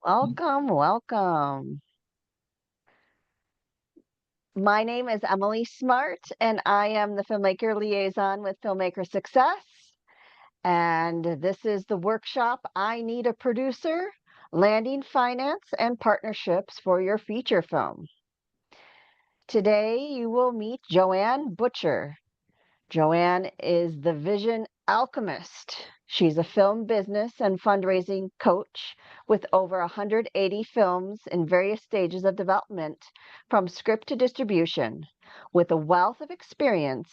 Welcome, welcome. My name is Emily Smart, and I am the filmmaker liaison with Filmmaker Success. And this is the workshop I Need a Producer, Landing Finance and Partnerships for Your Feature Film. Today, you will meet Joanne Butcher. Joanne is the vision alchemist. She's a film business and fundraising coach with over 180 films in various stages of development, from script to distribution. With a wealth of experience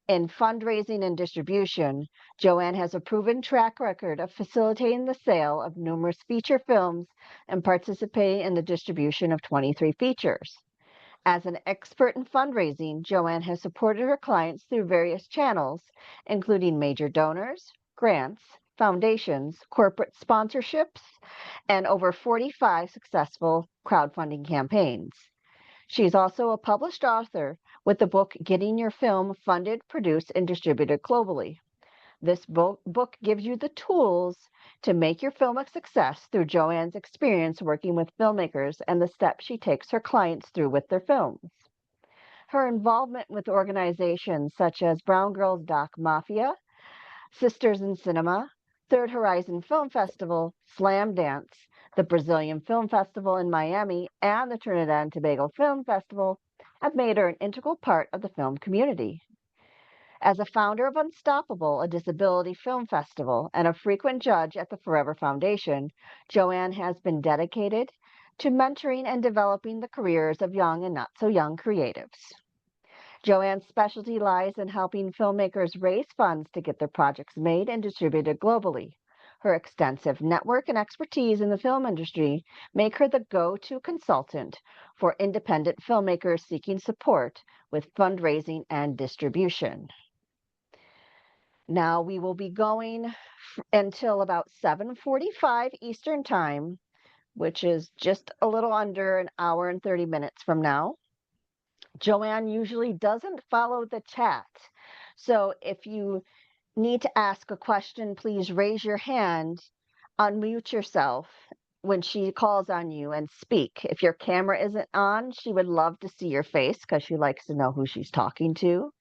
in fundraising and distribution, Joanne has a proven track record of facilitating the sale of numerous feature films and participating in the distribution of 23 features. As an expert in fundraising, Joanne has supported her clients through various channels, including major donors, grants, foundations, corporate sponsorships, and over 45 successful crowdfunding campaigns. She's also a published author with the book Getting Your Film Funded, Produced, and Distributed Globally. This book gives you the tools to make your film a success through Joanne's experience working with filmmakers and the steps she takes her clients through with their films. Her involvement with organizations such as Brown Girls Doc Mafia, Sisters in Cinema, Third Horizon Film Festival, Slam Dance, the Brazilian Film Festival in Miami, and the Trinidad and Tobago Film Festival have made her an integral part of the film community. As a founder of Unstoppable, a disability film festival, and a frequent judge at the Forever Foundation, Joanne has been dedicated to mentoring and developing the careers of young and not so young creatives. Joanne's specialty lies in helping filmmakers raise funds to get their projects made and distributed globally. Her extensive network and expertise in the film industry make her the go-to consultant for independent filmmakers seeking support with fundraising and distribution. Now we will be going until about 7:45 Eastern Time, which is just a little under an hour and 30 minutes from now. Joanne usually doesn't follow the chat. So if you need to ask a question, please raise your hand, unmute yourself when she calls on you, and speak. If your camera isn't on, she would love to see your face because she likes to know who she's talking to.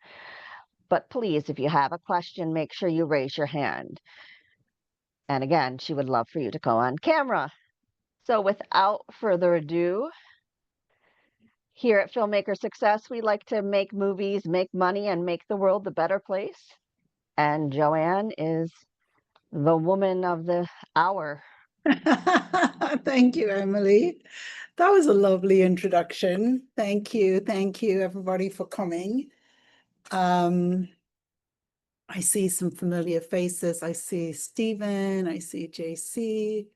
But please, if you have a question, make sure you raise your hand. And again, she would love for you to go on camera. So without further ado, here at Filmmaker Success, we like to make movies, make money, and make the world a better place. And Joanne is the woman of the hour. Thank you, Emily. That was a lovely introduction. Thank you. Thank you, everybody, for coming. I see some familiar faces. I see Stephen. I see JC,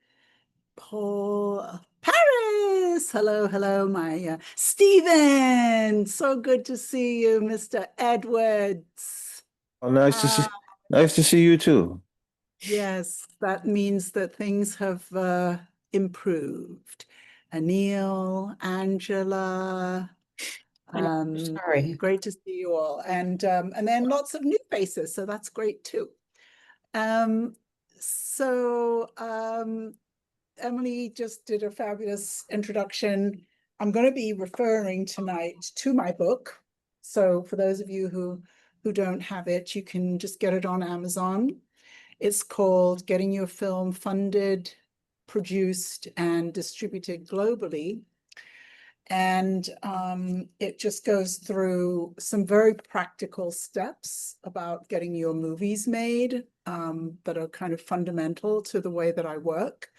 Paul, Paris. Hello, hello, my Stephen. So good to see you, Mr. Edwards. Oh, nice to see you too. Yes, that means that things have improved. Anil, Angela, Sorry. great to see you all, and then lots of new faces, so that's great too. Emily just did a fabulous introduction. I'm going to be referring tonight to my book. So for those of you who don't have it, you can just get it on Amazon. It's called Getting Your Film Funded, Produced, and Distributed Globally. And it just goes through some very practical steps about getting your movies made that are kind of fundamental to the way that I work.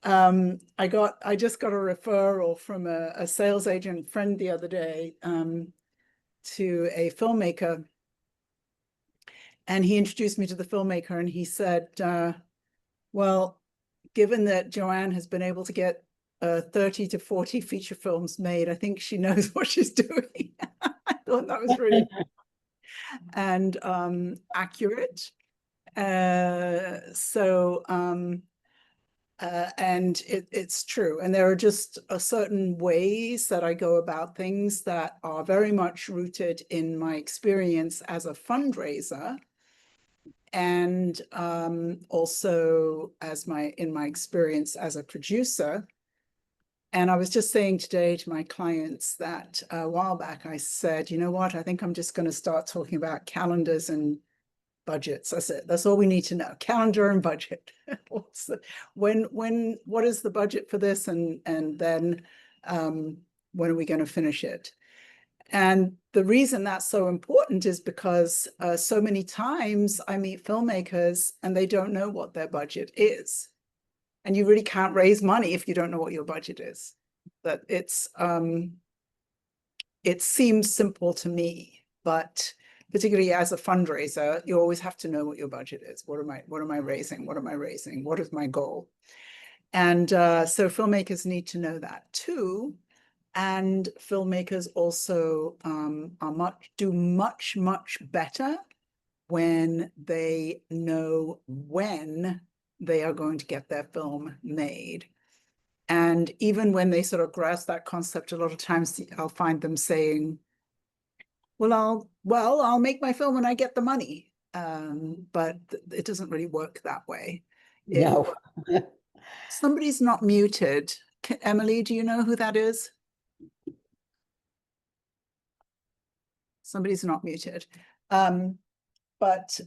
I just got a referral from a sales agent friend the other day to a filmmaker. And he introduced me to the filmmaker, and he said, well, given that Joanne has been able to get 30 to 40 feature films made, I think she knows what she's doing. I thought that was really and accurate. And it's true. And there are just certain ways that I go about things that are very much rooted in my experience as a fundraiser, and also in my experience as a producer, And I was just saying today to my clients that a while back, I said, you know what, I think I'm just going to start talking about calendars and budgets. That's it. That's all we need to know. Calendar and budget. What is the budget for this? And then when are we going to finish it? And the reason that's so important is because so many times I meet filmmakers and they don't know what their budget is. And you really can't raise money if you don't know what your budget is. But it seems simple to me, but particularly as a fundraiser, you always have to know what your budget is. What am I raising? What am I raising? What is my goal? And so filmmakers need to know that too. And filmmakers also do much better when they know when they are going to get their film made. And even when they sort of grasp that concept, a lot of times I'll find them saying, well, I'll make my film when I get the money. But it doesn't really work that way. No. Somebody's not muted. Emily, do you know who that is? Somebody's not muted. But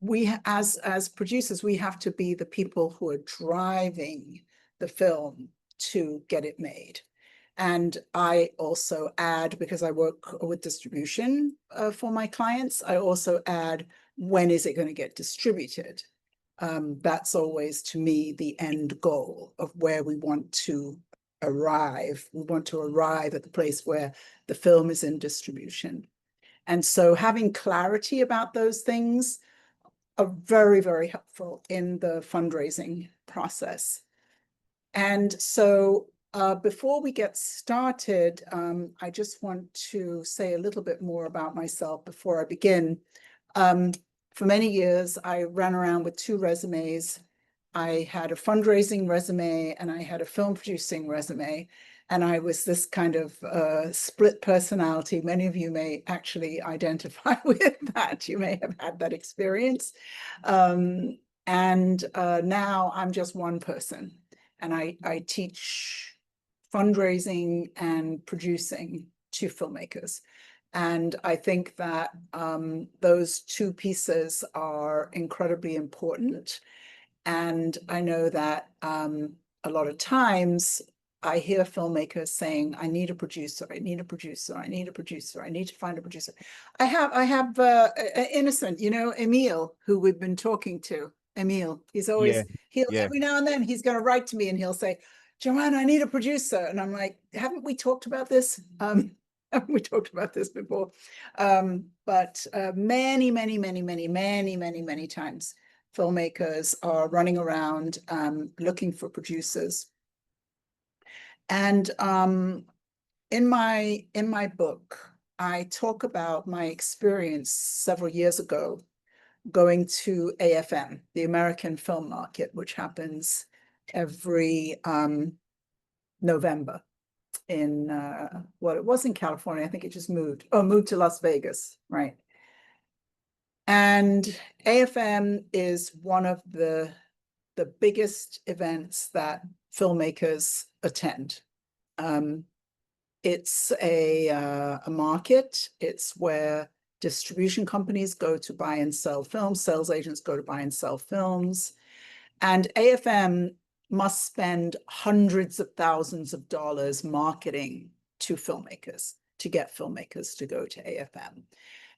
we, as producers, we have to be the people who are driving the film to get it made. And I also add, because I work with distribution for my clients, I also add, when is it going to get distributed? That's always, to me, the end goal of where we want to arrive. We want to arrive at the place where the film is in distribution. And so having clarity about those things are very helpful in the fundraising process. And so before we get started, I just want to say a little bit more about myself before I begin. For many years, I ran around with 2 resumes. I had a fundraising resume and I had a film producing resume. And I was this kind of split personality. Many of you may actually identify with that. You may have had that experience. And now I'm just one person. And I teach fundraising and producing to filmmakers. And I think that those 2 pieces are incredibly important. And I know that a lot of times I hear filmmakers saying, I need a producer, I need a producer, I need a producer, I need to find a producer. I have innocent, you know, Emil, who we've been talking to. Emil, he's always, every now and then he's going to write to me and he'll say, Joanne, I need a producer. And I'm like, haven't we talked about this? Haven't we talked about this before? But many times filmmakers are running around looking for producers. And in my book, I talk about my experience several years ago going to AFM, the American Film Market, which happens every November in, well, it was in California. I think it just moved to Las Vegas, right? And AFM is one of the biggest events that filmmakers attend. It's a market. It's where distribution companies go to buy and sell films, sales agents go to buy and sell films. And AFM must spend hundreds of thousands of dollars marketing to filmmakers to get filmmakers to go to AFM.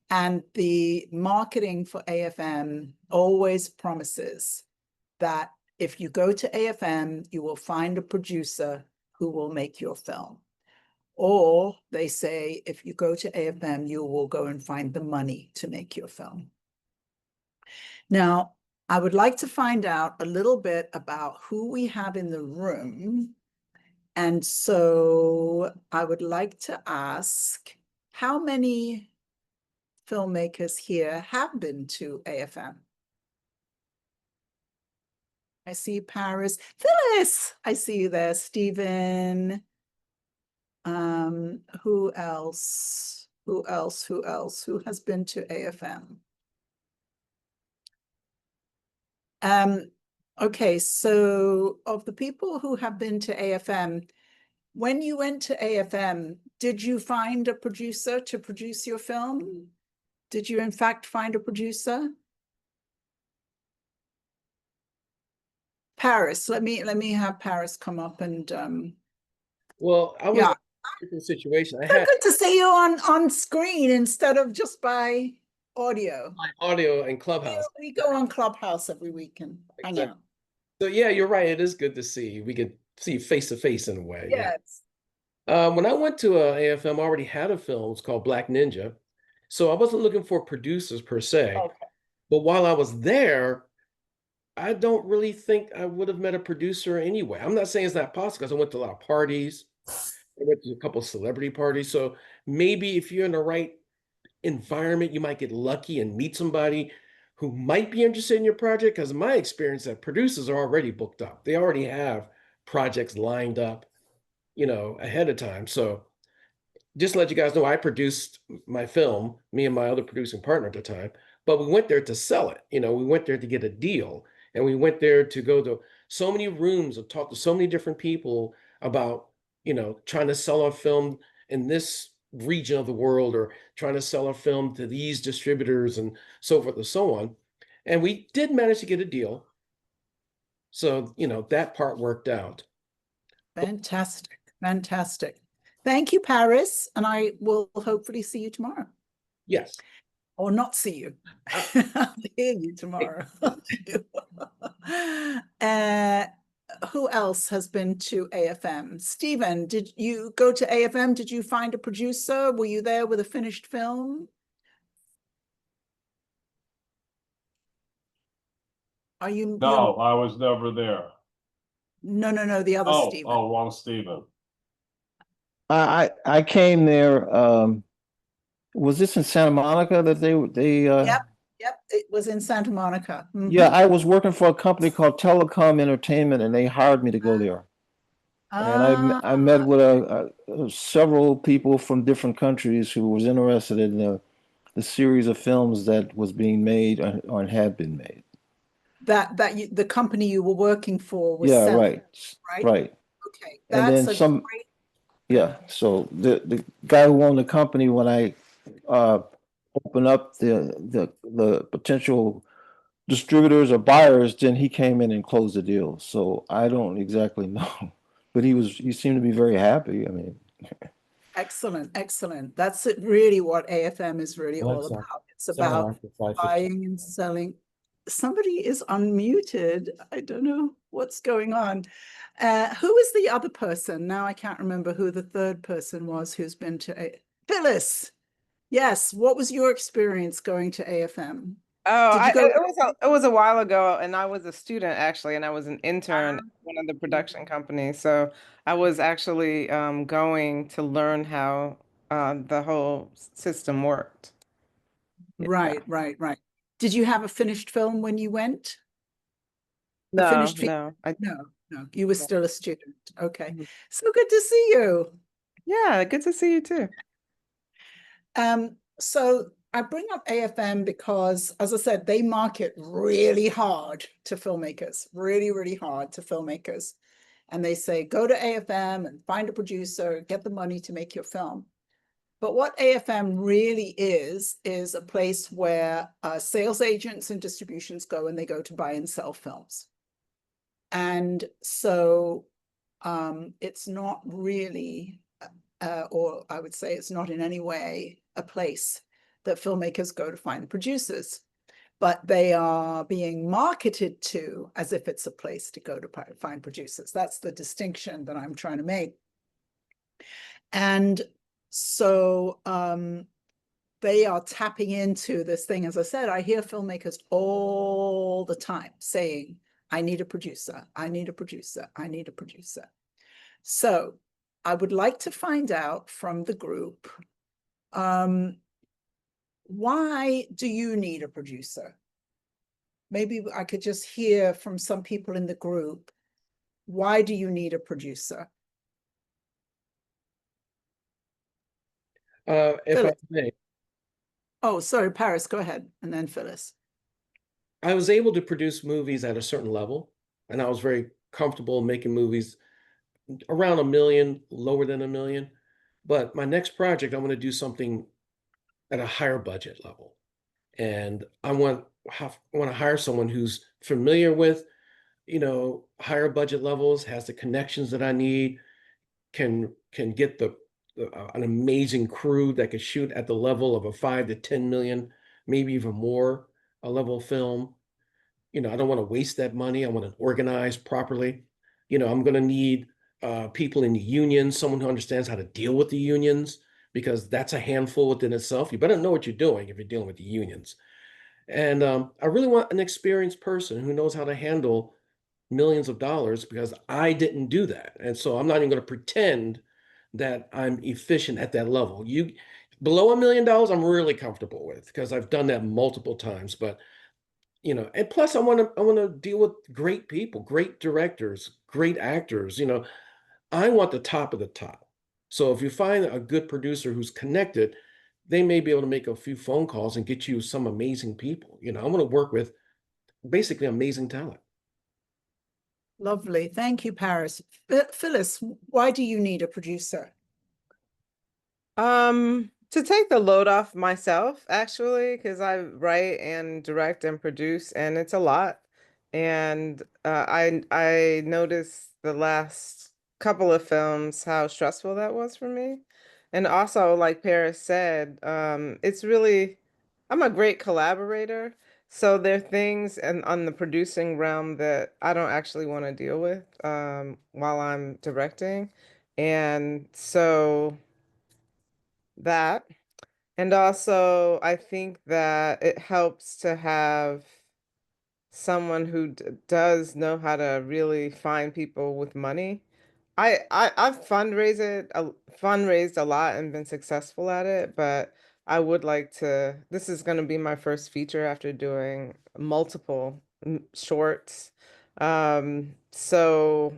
And the marketing for AFM always promises that if you go to AFM, you will find a producer who will make your film. Or they say, if you go to AFM, you will go and find the money to make your film. Now, I would like to find out a little bit about who we have in the room. And so I would like to ask, how many filmmakers here have been to AFM? I see Paris. Phyllis, I see you there. Stephen. Who else? Who has been to AFM? Okay, so of the people who have been to AFM, when you went to AFM, did you find a producer to produce your film? Did you in fact find a producer? Paris, let me have Paris come up and Well, I was in yeah. a different situation. I So had good to see you on screen instead of just by audio. my audio in Clubhouse. We go on Clubhouse every week and hang Exactly. out. So yeah, you're right. It is good to see you. We could see you face to face in a way. Yeah. Yes. When I went to AFM, I already had a film. It's called Black Ninja. So I wasn't looking for producers per se. Okay. But while I was there, I don't really think I would have met a producer anyway. I'm not saying it's not possible because I went to a lot of parties. I went to a couple of celebrity parties. So maybe if you're in the right environment, you might get lucky and meet somebody who might be interested in your project. Because in my experience, that producers are already booked up. They already have projects lined up, ahead of time. So just to let you guys know, I produced my film, me and my other producing partner at the time, but we went there to sell it. We went there to get a deal. And we went there to go to so many rooms and talk to so many different people about, trying to sell our film in this region of the world or trying to sell our film to these distributors and so forth and so on. And we did manage to get a deal. So, that part worked out. Fantastic. Fantastic. Thank you, Paris. And I will hopefully see you tomorrow. Yes. Or not see you. I'll hear you tomorrow. Who else has been to AFM? Stephen, did you go to AFM? Did you find a producer? Were you there with a finished film? Are you? No, I was never there. No, the other Stephen. Wrong Stephen. I came there. Was this in Santa Monica that they Yep, it was in Santa Monica. Yeah, I was working for a company called Telecom Entertainment, and they hired me to go there. And I met with several people from different countries who was interested in the series of films that was being made or had been made. The company you were working for was Yeah, selling, right. right? Okay, And then that's some, great. yeah. So the guy who owned the company, when I opened up the potential distributors or buyers, then he came in and closed the deal. So I don't exactly know, but he seemed to be very happy. I mean, Excellent. That's really what AFM is really all Alexa, about. It's set about alarm for 5:15. buying and selling. Somebody is unmuted. I don't know what's going on. Who is the other person? Now I can't remember who the third person was who's been to Phyllis. Yes. What was your experience going to AFM? Oh, Did you go? it was a while ago, and I was a student actually, and I was an intern at one of the production companies. So I was actually going to learn how the whole system worked. Right. Did you have a finished film when you went? A No, finished film? no, No, you were No. still a student. Okay. Mhm. So good to see you. Yeah, good to see you too. So I bring up AFM because, as I said, they market really hard to filmmakers, really hard to filmmakers. And they say, go to AFM and find a producer, get the money to make your film. But what AFM really is a place where sales agents and distributions go, and they go to buy and sell films. And so it's not really, or I would say it's not in any way a place that filmmakers go to find producers, but they are being marketed to as if it's a place to go to find producers. That's the distinction that I'm trying to make. And so they are tapping into this thing. As I said, I hear filmmakers all the time saying, I need a producer, I need a producer, I need a producer. So I would like to find out from the group, why do you need a producer? Maybe I could just hear from some people in the group, why do you need a producer? If I Phyllis. may, Oh, sorry, Paris, go ahead. And then Phyllis. I was able to produce movies at a certain level. and I was very comfortable making movies around $1 million, lower than $1 million. But my next project, I want to do something at a higher budget level. And I want to hire someone who's familiar with, higher budget levels, has the connections that I need, can get an amazing crew that could shoot at the level of a 5 to 10 million, maybe even more, a level of film. I don't want to waste that money. I want to organize properly. I'm going to need people in the unions, someone who understands how to deal with the unions, because that's a handful within itself. You better know what you're doing if you're dealing with the unions. And I really want an experienced person who knows how to handle millions of dollars, because I didn't do that. And so I'm not even going to pretend that I'm efficient at that level. Below $1 million, I'm really comfortable with, because I've done that multiple times. But and plus I want to deal with great people, great directors, great actors. I want the top of the top. So if you find a good producer who's connected, they may be able to make a few phone calls and get you some amazing people. I want to work with basically amazing talent. Lovely. Thank you, Paris. Phyllis, why do you need a producer? To take the load off myself, actually, because I write and direct and produce, and it's a lot. And I noticed the last couple of films how stressful that was for me. And also, like Paris said, it's really, I'm a great collaborator. So there are things and on the producing realm that I don't actually want to deal with while I'm directing. And so that. And also, I think that it helps to have someone who does know how to really find people with money. I've fundraised a lot and been successful at it, but I would like to. This is going to be my first feature after doing multiple shorts. So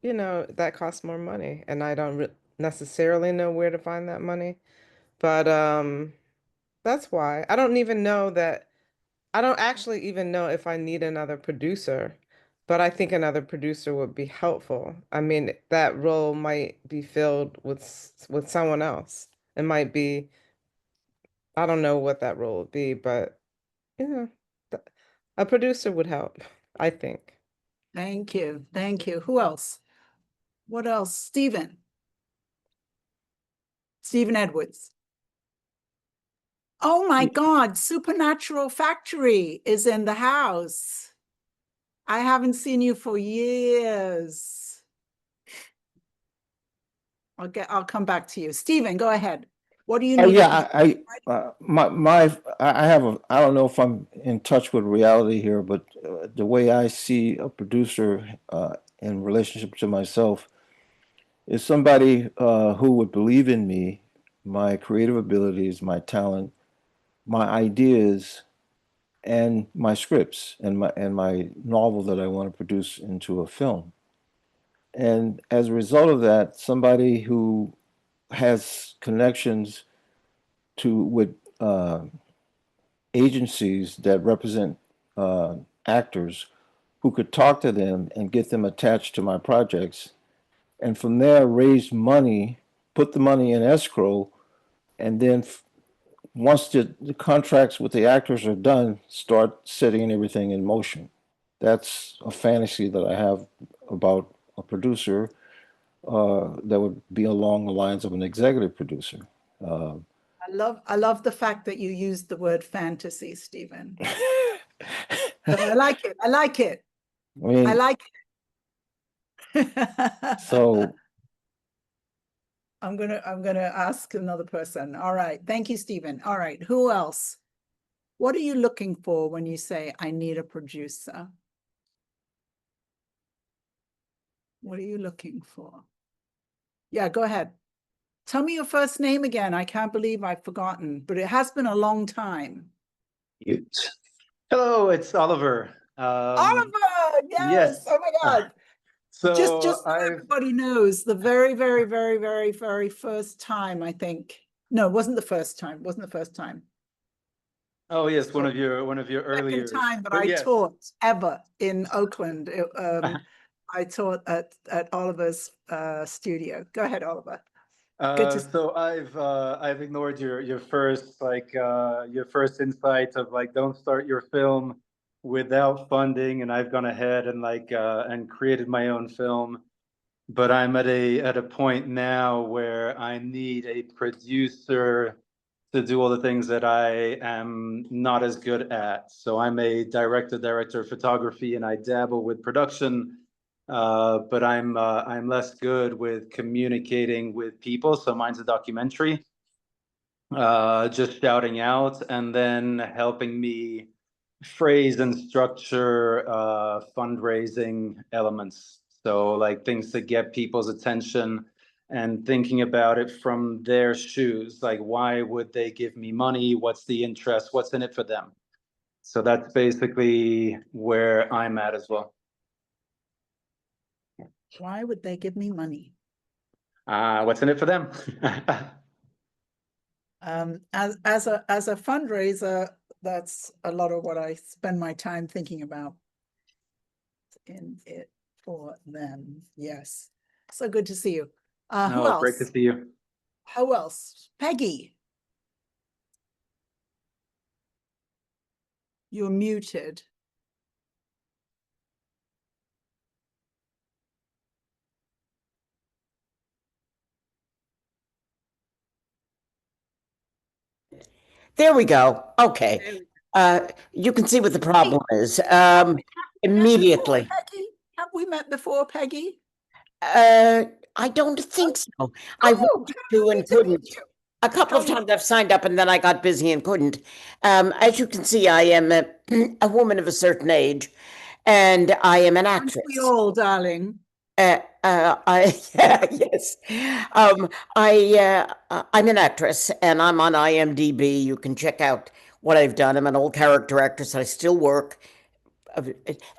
that costs more money, and I don't necessarily know where to find that money. But that's why I don't even know that. I don't actually even know if I need another producer, but I think another producer would be helpful. I mean, that role might be filled with someone else. It might be, I don't know what that role would be, but th- a producer would help, I think. Thank you. Thank you. Who else? What else? Stephen Edwards. Oh my God, Supernatural Factory is in the house. I haven't seen you for years. I'll come back to you. Stephen, go ahead. What do you need? Yeah, I don't know if I'm in touch with reality here, but the way I see a producer in relationship to myself is somebody who would believe in me, my creative abilities, my talent, my ideas, and my scripts and my novel that I want to produce into a film. And as a result of that, somebody who has connections with agencies that represent actors, who could talk to them and get them attached to my projects, and from there raise money, put the money in escrow, and then once the contracts with the actors are done, start setting everything in motion. That's a fantasy that I have about a producer that would be along the lines of an executive producer. I love the fact that you used the word fantasy, Stephen. But I like it. I like it. I mean, I like it. so I'm gonna ask another person. All right. Thank you, Stephen. All right. Who else? What are you looking for when you say I need a producer? What are you looking for? Yeah, go ahead. Tell me your first name again. I can't believe I've forgotten, but it has been a long time. Hello, it's Oliver. Oliver, yes. Yes. Oh my God. So Just so everybody knows, the very, very, very, very, very first time, I think. No, it wasn't the first time. It wasn't the first time. Oh, yes, one of your earlier. Second time that but I yes. taught ever in Oakland. I taught at Oliver's studio. Go ahead, Oliver. Good to So I've ignored your first your first insight of like don't start your film without funding, and I've gone ahead and and created my own film. But I'm at a point now where I need a producer to do all the things that I am not as good at. So I'm a director of photography, and I dabble with production, but I'm less good with communicating with people. So mine's a documentary, just shouting out and then helping me phrase and structure fundraising elements. So like things to get people's attention and thinking about it from their shoes. Like, why would they give me money? What's the interest? What's in it for them? So that's basically where I'm at as well. Why would they give me money? What's in it for them? As a fundraiser, that's a lot of what I spend my time thinking about. In it for them, yes. So good to see you. Who else? Great to see you. Who else? Peggy. You're muted. There we go. Okay. You can see what the problem is. Immediately. Peggy? Have we met before, Peggy? I don't think so. I wanted to and couldn't. A couple of times I've signed up and then I got busy and couldn't. As you can see, I am a woman of a certain age, and I am an actress. Aren't we all, darling? Yes. I'm an actress and I'm on IMDb. You can check out what I've done. I'm an old character actress. I still work.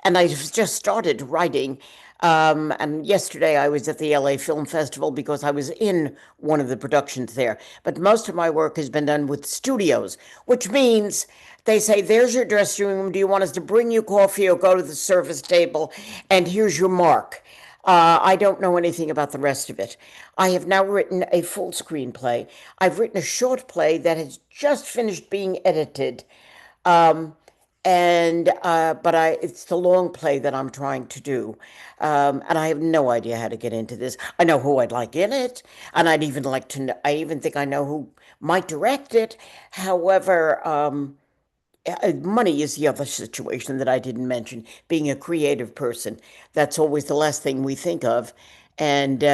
And I just started writing. And yesterday I was at the LA Film Festival because I was in one of the productions there. But most of my work has been done with studios, which means they say, there's your dressing room. Do you want us to bring you coffee or go to the service table? And here's your mark. I don't know anything about the rest of it. I have now written a full screenplay. I've written a short play that has just finished being edited. But it's the long play that I'm trying to do. And I have no idea how to get into this. I know who I'd like in it, and I'd even like to know, I even think I know who might direct it. However, money is the other situation that I didn't mention. Being a creative person, that's always the last thing we think of. And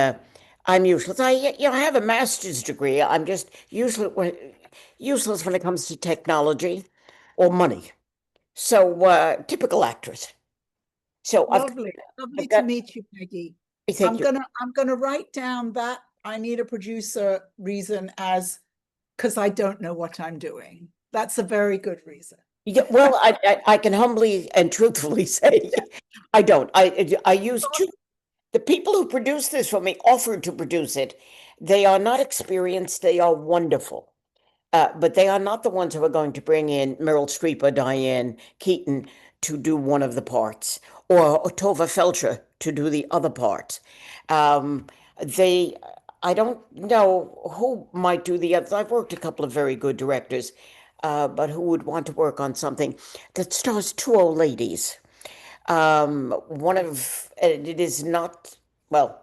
I'm useless. I have a master's degree. I'm just useless when it comes to technology or money. So typical actress. So lovely to meet you, Peggy. Thank you. I'm gonna write down that I need a producer reason as because I don't know what I'm doing. That's a very good reason. Yeah, well, I can humbly and truthfully say I don't. I use two. The people who produce this for me offered to produce it. They are not experienced. They are wonderful. But they are not the ones who are going to bring in Meryl Streep or Diane Keaton to do one of the parts, or Tova Felcher to do the other part. I don't know who might do the others. I've worked a couple of very good directors, but who would want to work on something that stars two old ladies? It is not, well,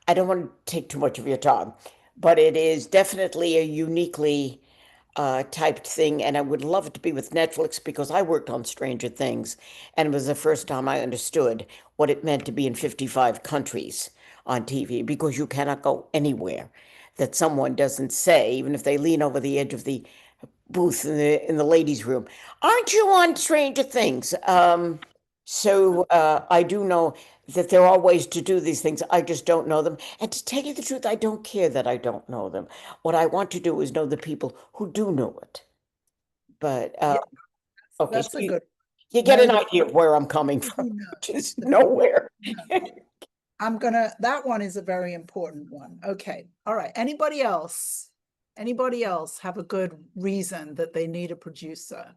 I don't want to take too much of your time, but it is definitely a uniquely typed thing, and I would love it to be with Netflix because I worked on Stranger Things, and it was the first time I understood what it meant to be in 55 countries on TV because you cannot go anywhere that someone doesn't say, even if they lean over the edge of the booth in the ladies' room, aren't you on Stranger Things? I do know that there are ways to do these things. I just don't know them. And to tell you the truth, I don't care that I don't know them. What I want to do is know the people who do know it. But okay, that's a good. You get an idea of where I'm coming from, which is nowhere. That one is a very important one. Okay. All right. Anybody else? Anybody else have a good reason that they need a producer?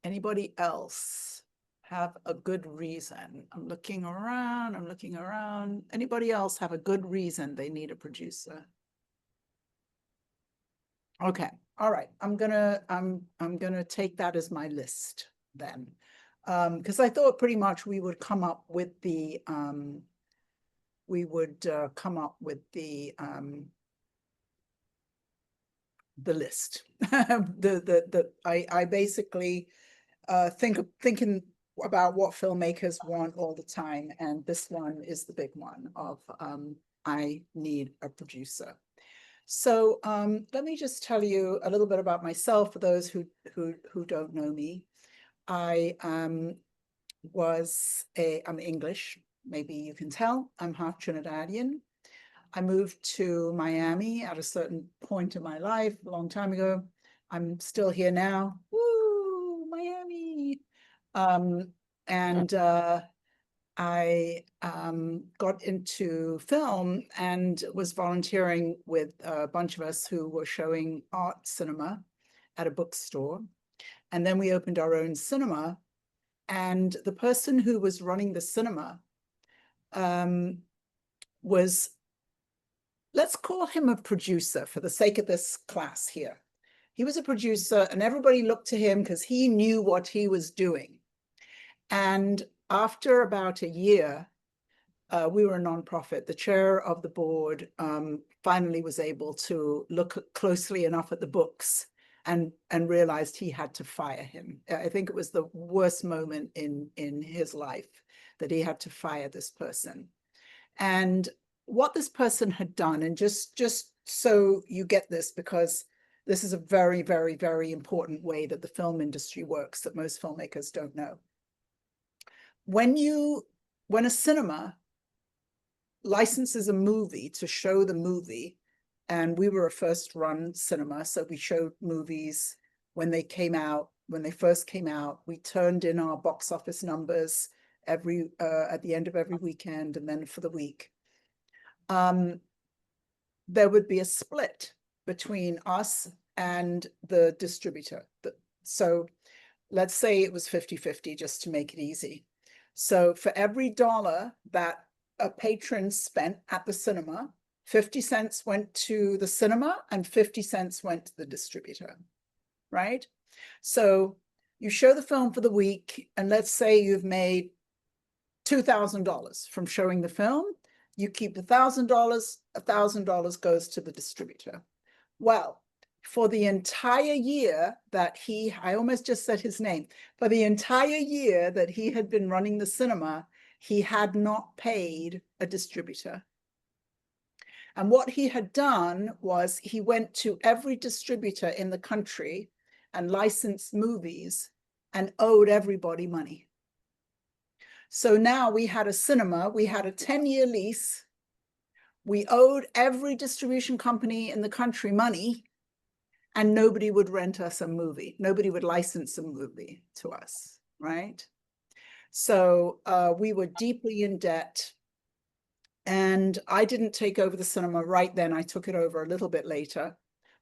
Anybody else have a good reason? I'm looking around, I'm looking around. Anybody else have a good reason they need a producer? Okay, all right. I'm gonna take that as my list then. Because I thought pretty much we would come up with the list. I basically thinking about what filmmakers want all the time, and this one is the big one of I need a producer. So let me just tell you a little bit about myself for those who don't know me. I'm English, maybe you can tell. I'm half Trinidadian. I moved to Miami at a certain point in my life a long time ago. I'm still here now. Woo, Miami. I got into film and was volunteering with a bunch of us who were showing art cinema at a bookstore. And then we opened our own cinema. And the person who was running the cinema was, let's call him a producer for the sake of this class here. He was a producer and everybody looked to him because he knew what he was doing. And after about a year, we were a nonprofit. The chair of the board finally was able to look closely enough at the books and realized he had to fire him. I think it was the worst moment in his life that he had to fire this person. And what this person had done, and just so you get this, because this is a very, very, very important way that the film industry works that most filmmakers don't know. When a cinema licenses a movie to show the movie, and we were a first run cinema, so we showed movies when they first came out. We turned in our box office numbers at the end of every weekend and then for the week. There would be a split between us and the distributor. So let's say it was 50-50 just to make it easy. So for every $1 that a patron spent at the cinema, 50 cents went to the cinema and 50 cents went to the distributor, right? So you show the film for the week, and let's say you've made $2,000 from showing the film. You keep $1,000, $1,000 goes to the distributor. Well, for the entire year that I almost just said his name, for the entire year that he had been running the cinema, he had not paid a distributor. And what he had done was he went to every distributor in the country and licensed movies and owed everybody money. So now we had a cinema, we had a 10-year lease. We owed every distribution company in the country money, and nobody would rent us a movie. Nobody would license a movie to us, right? So we were deeply in debt. And I didn't take over the cinema right then. I took it over a little bit later,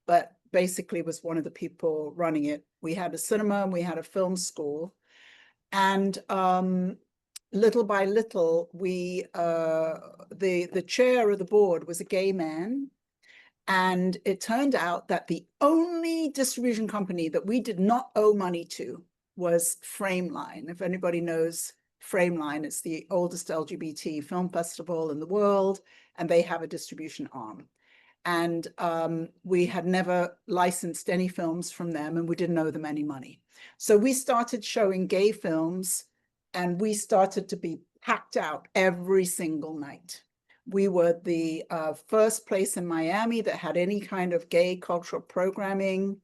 but basically was one of the people running it. We had a cinema and we had a film school. And little by little, the chair of the board was a gay man. And it turned out that the only distribution company that we did not owe money to was Frameline. If anybody knows Frameline, it's the oldest LGBT film festival in the world, and they have a distribution arm. And we had never licensed any films from them, and we didn't owe them any money. So we started showing gay films, and we started to be packed out every single night. We were the first place in Miami that had any kind of gay cultural programming.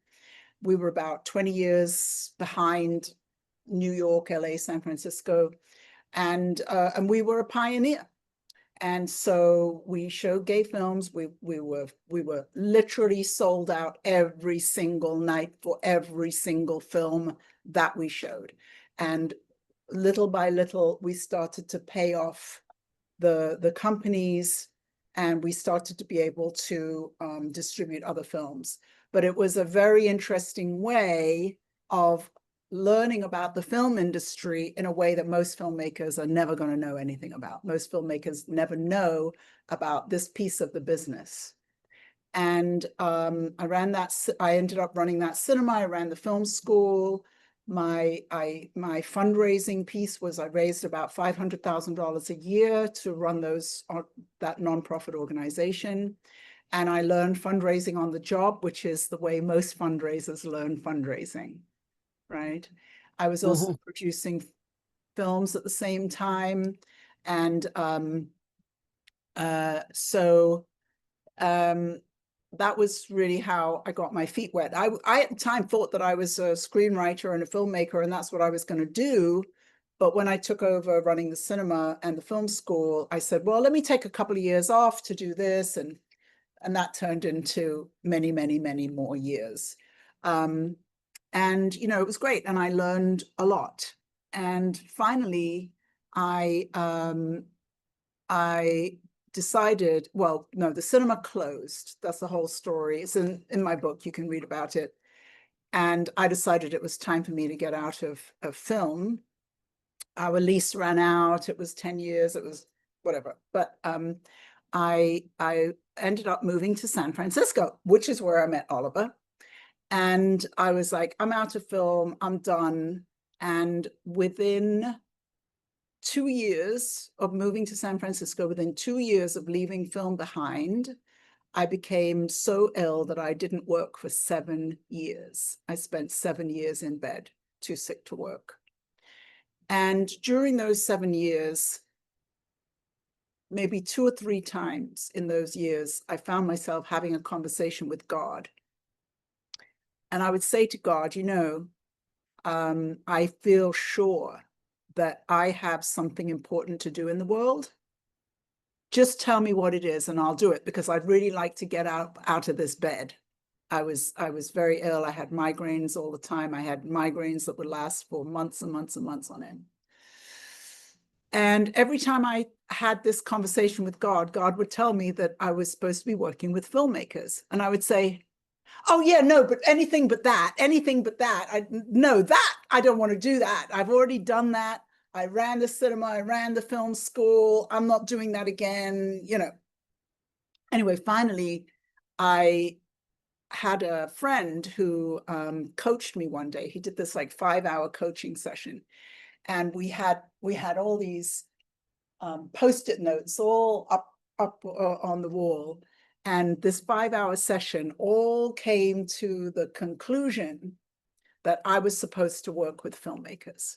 We were about 20 years behind New York, LA, San Francisco, and we were a pioneer. And so we showed gay films. We were literally sold out every single night for every single film that we showed. And little by little, we started to pay off the companies, and we started to be able to distribute other films. But it was a very interesting way of learning about the film industry in a way that most filmmakers are never going to know anything about. Most filmmakers never know about this piece of the business. And I ended up running that cinema. I ran the film school. My fundraising piece was I raised about $500,000 a year to run that nonprofit organization. And I learned fundraising on the job, which is the way most fundraisers learn fundraising, right? I was also producing films at the same time. And that was really how I got my feet wet. I at the time thought that I was a screenwriter and a filmmaker, and that's what I was going to do. But when I took over running the cinema and the film school, I said, well, let me take a couple of years off to do this. And that turned into many, many, many more years. And, you know, it was great. And I learned a lot. And finally, I decided, well, no, the cinema closed. That's the whole story. It's in my book. You can read about it. And I decided it was time for me to get out of film. Our lease ran out. It was 10 years. It was whatever. But I ended up moving to San Francisco, which is where I met Oliver. And I was like, I'm out of film. I'm done. And within 2 years of moving to San Francisco, within 2 years of leaving film behind, I became so ill that I didn't work for 7 years. I spent 7 years in bed, too sick to work. And during those 7 years, maybe 2 or 3 times in those years, I found myself having a conversation with God. And I would say to God, you know, I feel sure that I have something important to do in the world. Just tell me what it is and I'll do it, because I'd really like to get out of this bed. I was very ill. I had migraines all the time. I had migraines that would last for months and months and months on end. And every time I had this conversation with God, God would tell me that I was supposed to be working with filmmakers. And I would say, oh yeah, no, but anything but that, anything but that. No, that, I don't want to do that. I've already done that. I ran the cinema, I ran the film school. I'm not doing that again, you know. Anyway, finally, I had a friend who coached me one day. He did this like 5-hour coaching session. And we had all these Post-it notes all up on the wall. And this 5-hour session all came to the conclusion that I was supposed to work with filmmakers.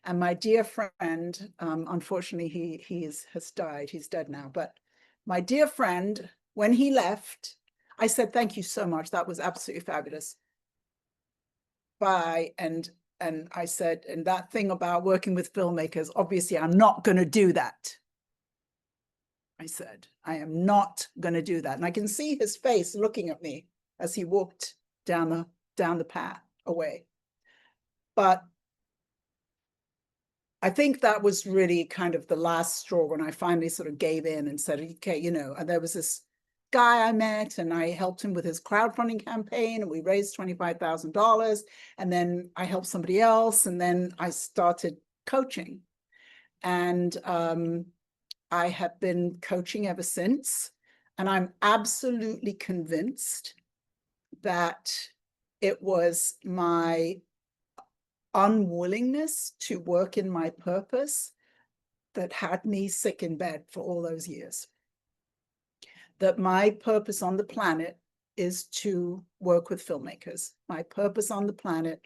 And my dear friend, unfortunately, he has died. He's dead now. But my dear friend, when he left, I said, thank you so much. That was absolutely fabulous. Bye. And I said, and that thing about working with filmmakers, obviously, I'm not going to do that. I said, I am not going to do that. And I can see his face looking at me as he walked down the path away. But I think that was really kind of the last straw when I finally sort of gave in and said, okay, you know, and there was this guy I met and I helped him with his crowdfunding campaign and we raised $25,000. And then I helped somebody else. And then I started coaching. And I have been coaching ever since. And I'm absolutely convinced that it was my unwillingness to work in my purpose that had me sick in bed for all those years. That my purpose on the planet is to work with filmmakers. My purpose on the planet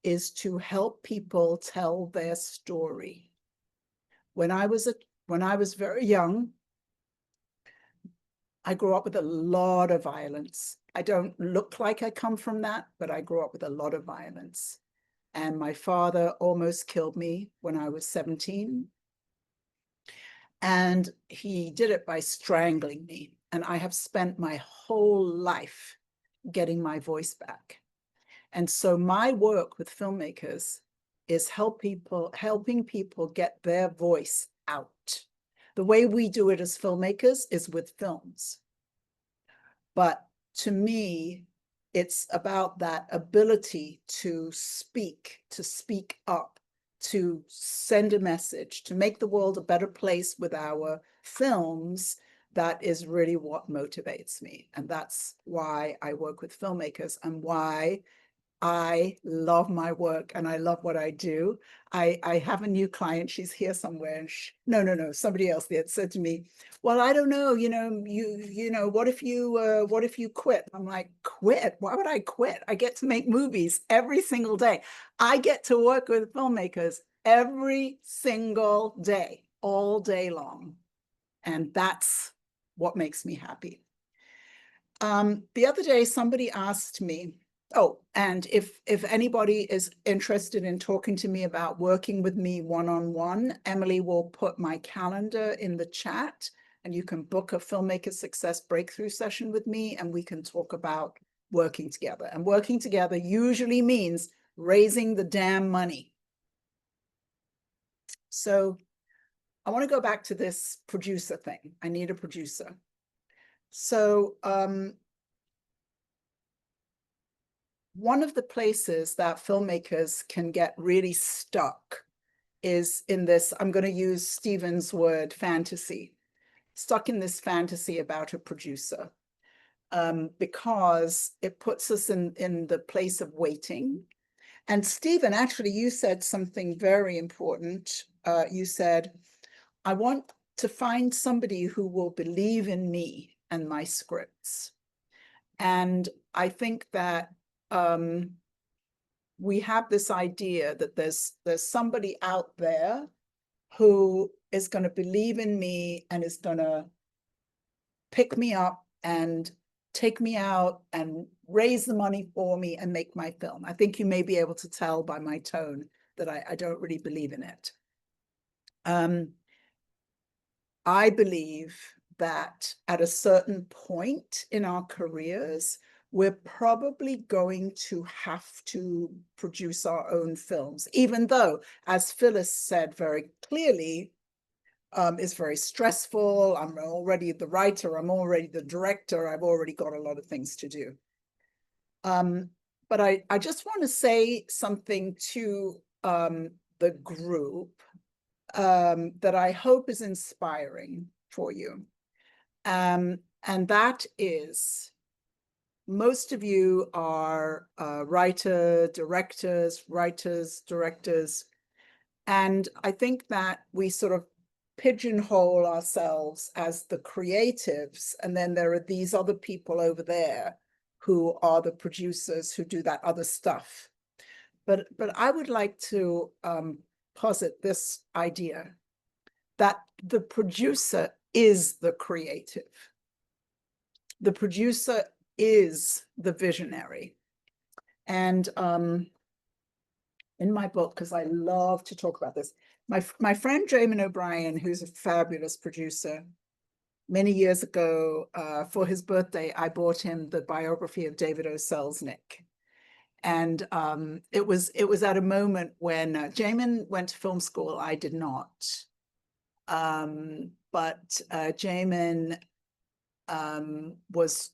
is to help people tell their story. When I was very young, I grew up with a lot of violence. I don't look like I come from that, but I grew up with a lot of violence. And my father almost killed me when I was 17. And he did it by strangling me. And I have spent my whole life getting my voice back. And so my work with filmmakers is helping people get their voice out. The way we do it as filmmakers is with films. But to me, It's about that ability to speak up, to send a message, to make the world a better place with our films. That is really what motivates me. And that's why I work with filmmakers and why I love my work and I love what I do. I have a new client, she's here somewhere. And no, somebody else there said to me, well, I don't know, what if you quit? I'm like, quit? Why would I quit? I get to make movies every single day. I get to work with filmmakers every single day, all day long. And that's what makes me happy. The other day, somebody asked me, oh, and if anybody is interested in talking to me about working with me one-on-one, Emily will put my calendar in the chat and you can book a Filmmaker Success Breakthrough session with me and we can talk about working together. And working together usually means raising the damn money. So I want to go back to this producer thing. I need a producer. So one of the places that filmmakers can get really stuck is in this, I'm going to use Stephen's word, fantasy, stuck in this fantasy about a producer, because it puts us in the place of waiting. And Stephen, actually, you said something very important. You said, I want to find somebody who will believe in me and my scripts. And I think that we have this idea that there's somebody out there who is going to believe in me and is going to pick me up and take me out and raise the money for me and make my film. I think you may be able to tell by my tone that I don't really believe in it. I believe that at a certain point in our careers, we're probably going to have to produce our own films, even though, as Phyllis said very clearly, it's very stressful. I'm already the writer, I'm already the director, I've already got a lot of things to do. But I just want to say something to the group that I hope is inspiring for you. And that is, most of you are writers, directors. And I think that we sort of pigeonhole ourselves as the creatives. And then there are these other people over there who are the producers who do that other stuff. But I would like to posit this idea that the producer is the creative. The producer is the visionary. And in my book, because I love to talk about this, my friend Jamin O'Brien, who's a fabulous producer, many years ago, for his birthday, I bought him the biography of David O. Selznick. And it was at a moment when Jamin went to film school. I did not. But Jamin was,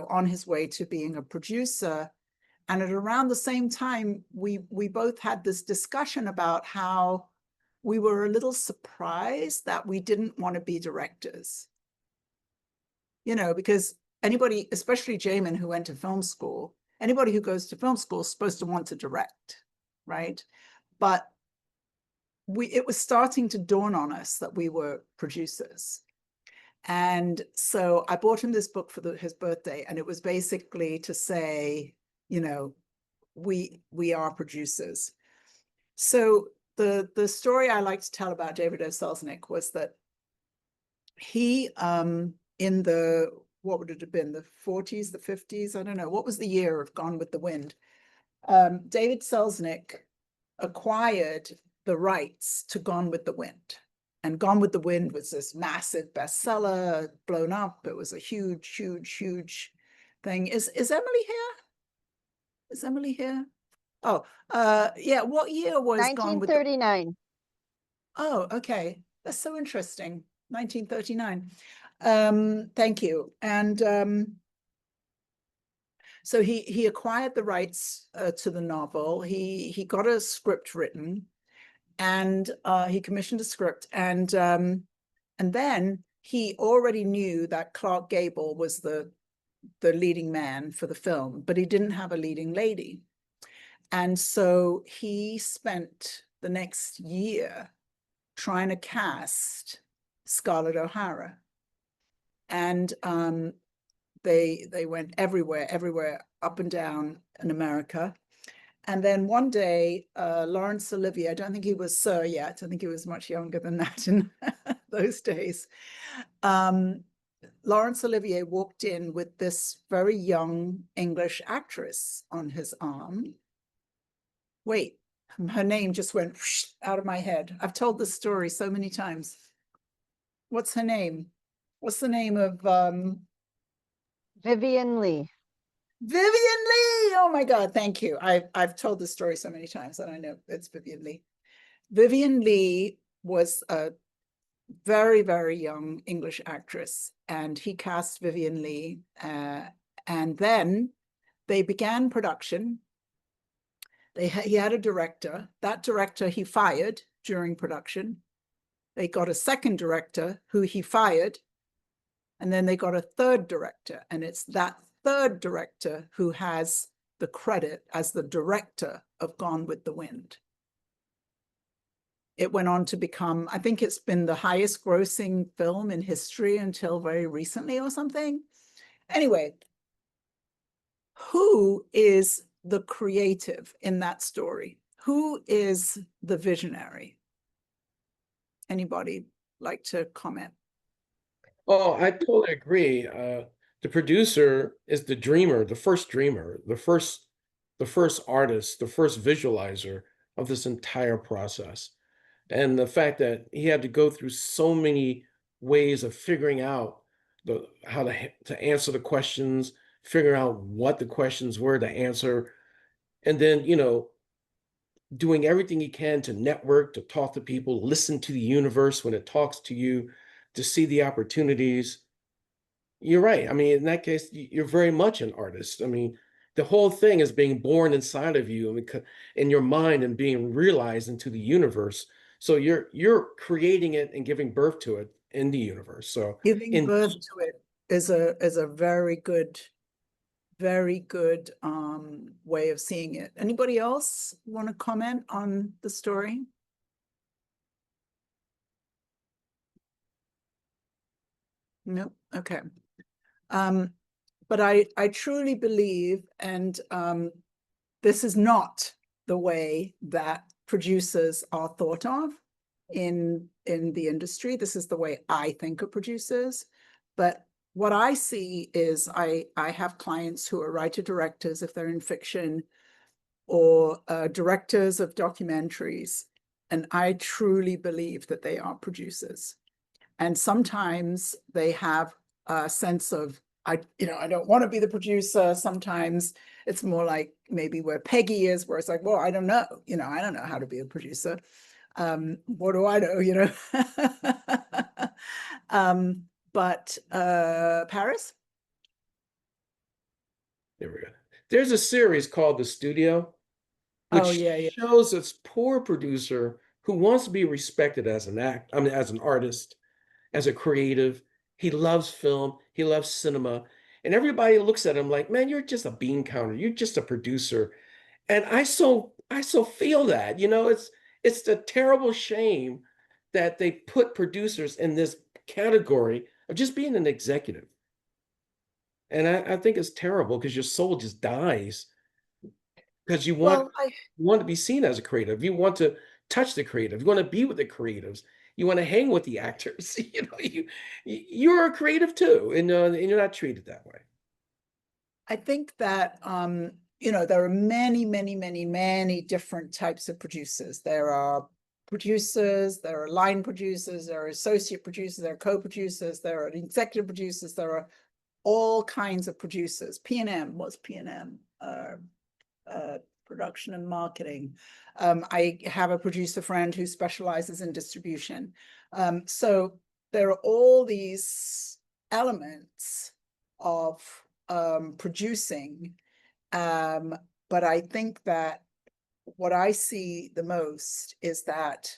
on his way to being a producer. And at around the same time, we both had this discussion about how we were a little surprised that we didn't want to be directors. Because anybody, especially Jamin, who went to film school, anybody who goes to film school is supposed to want to direct, right? But it was starting to dawn on us that we were producers. And so I bought him this book for his birthday, and it was basically to say, we are producers. So the story I like to tell about David O. Selznick was that he, in the, what would it have been, the 40s, the 50s? I don't know. What was the year of Gone with the Wind? David Selznick acquired the rights to Gone with the Wind. And Gone with the Wind was this massive bestseller, blown up. It was a huge, huge, huge thing. Is Emily here? Is Emily here? Oh, yeah. What year was Gone with the Wind? 1939. Oh, okay. That's so interesting. 1939. Thank you. And So he acquired the rights to the novel. He got a script written, and he commissioned a script, and then he already knew that Clark Gable was the leading man for the film, but he didn't have a leading lady. And so he spent the next year trying to cast Scarlett O'Hara. And they went everywhere, up and down in America. And then one day, Laurence Olivier, I don't think he was Sir yet, I think he was much younger than that in those days. Laurence Olivier walked in with this very young English actress on his arm. Wait, her name just went out of my head. I've told this story so many times. What's her name? What's the name of Vivian Lee. Vivian Lee? Oh my God, thank you. I've told this story so many times that I know it's Vivian Lee. Vivian Lee was a very, very young English actress, and he cast Vivian Lee. And then they began production. He had a director. That director he fired during production. They got a second director who he fired. And then they got a third director. And it's that third director who has the credit as the director of Gone with the Wind. It went on to become, I think it's been the highest grossing film in history until very recently or something. Anyway, who is the creative in that story? Who is the visionary? Anybody like to comment? Oh, I totally agree. The producer is the dreamer, the first dreamer, the first artist, the first visualizer of this entire process. And the fact that he had to go through so many ways of figuring out how to answer the questions, figuring out what the questions were to answer, and then, doing everything he can to network, to talk to people, listen to the universe when it talks to you, to see the opportunities. You're right. I mean, in that case, you're very much an artist. I mean, the whole thing is being born inside of you, I mean, in your mind, and being realized into the universe. So you're creating it and giving birth to it in the universe. So Giving birth to it is a very good way of seeing it. Anybody else want to comment on the story? No. Okay. But I truly believe, and this is not the way that producers are thought of in the industry. This is the way I think of producers. But what I see is I have clients who are writer-directors if they're in fiction, or directors of documentaries. And I truly believe that they are producers. And sometimes they have a sense of, I don't want to be the producer. Sometimes it's more like maybe where Peggy is, where it's like, well, I don't know. I don't know how to be a producer. What do I know, but Paris? there we go. There's a series called The Studio, which shows this poor producer who wants to be respected as as an artist, as a creative. He loves film, he loves cinema, and everybody looks at him like, man, you're just a bean counter, you're just a producer. And I so feel that, it's the terrible shame that they put producers in this category of just being an executive. And I think it's terrible, because your soul just dies, because you want to be seen as a creative. You want to touch the creative. You want to be with the creatives. You want to hang with the actors. You're a creative too, and you're not treated that way. I think that there are many, many, many, many different types of producers. There are producers, there are line producers, there are associate producers, there are co-producers, there are executive producers, there are all kinds of producers. P&M, what's P&M? Production and marketing. I have a producer friend who specializes in distribution. So there are all these elements of producing, But I think that what I see the most is that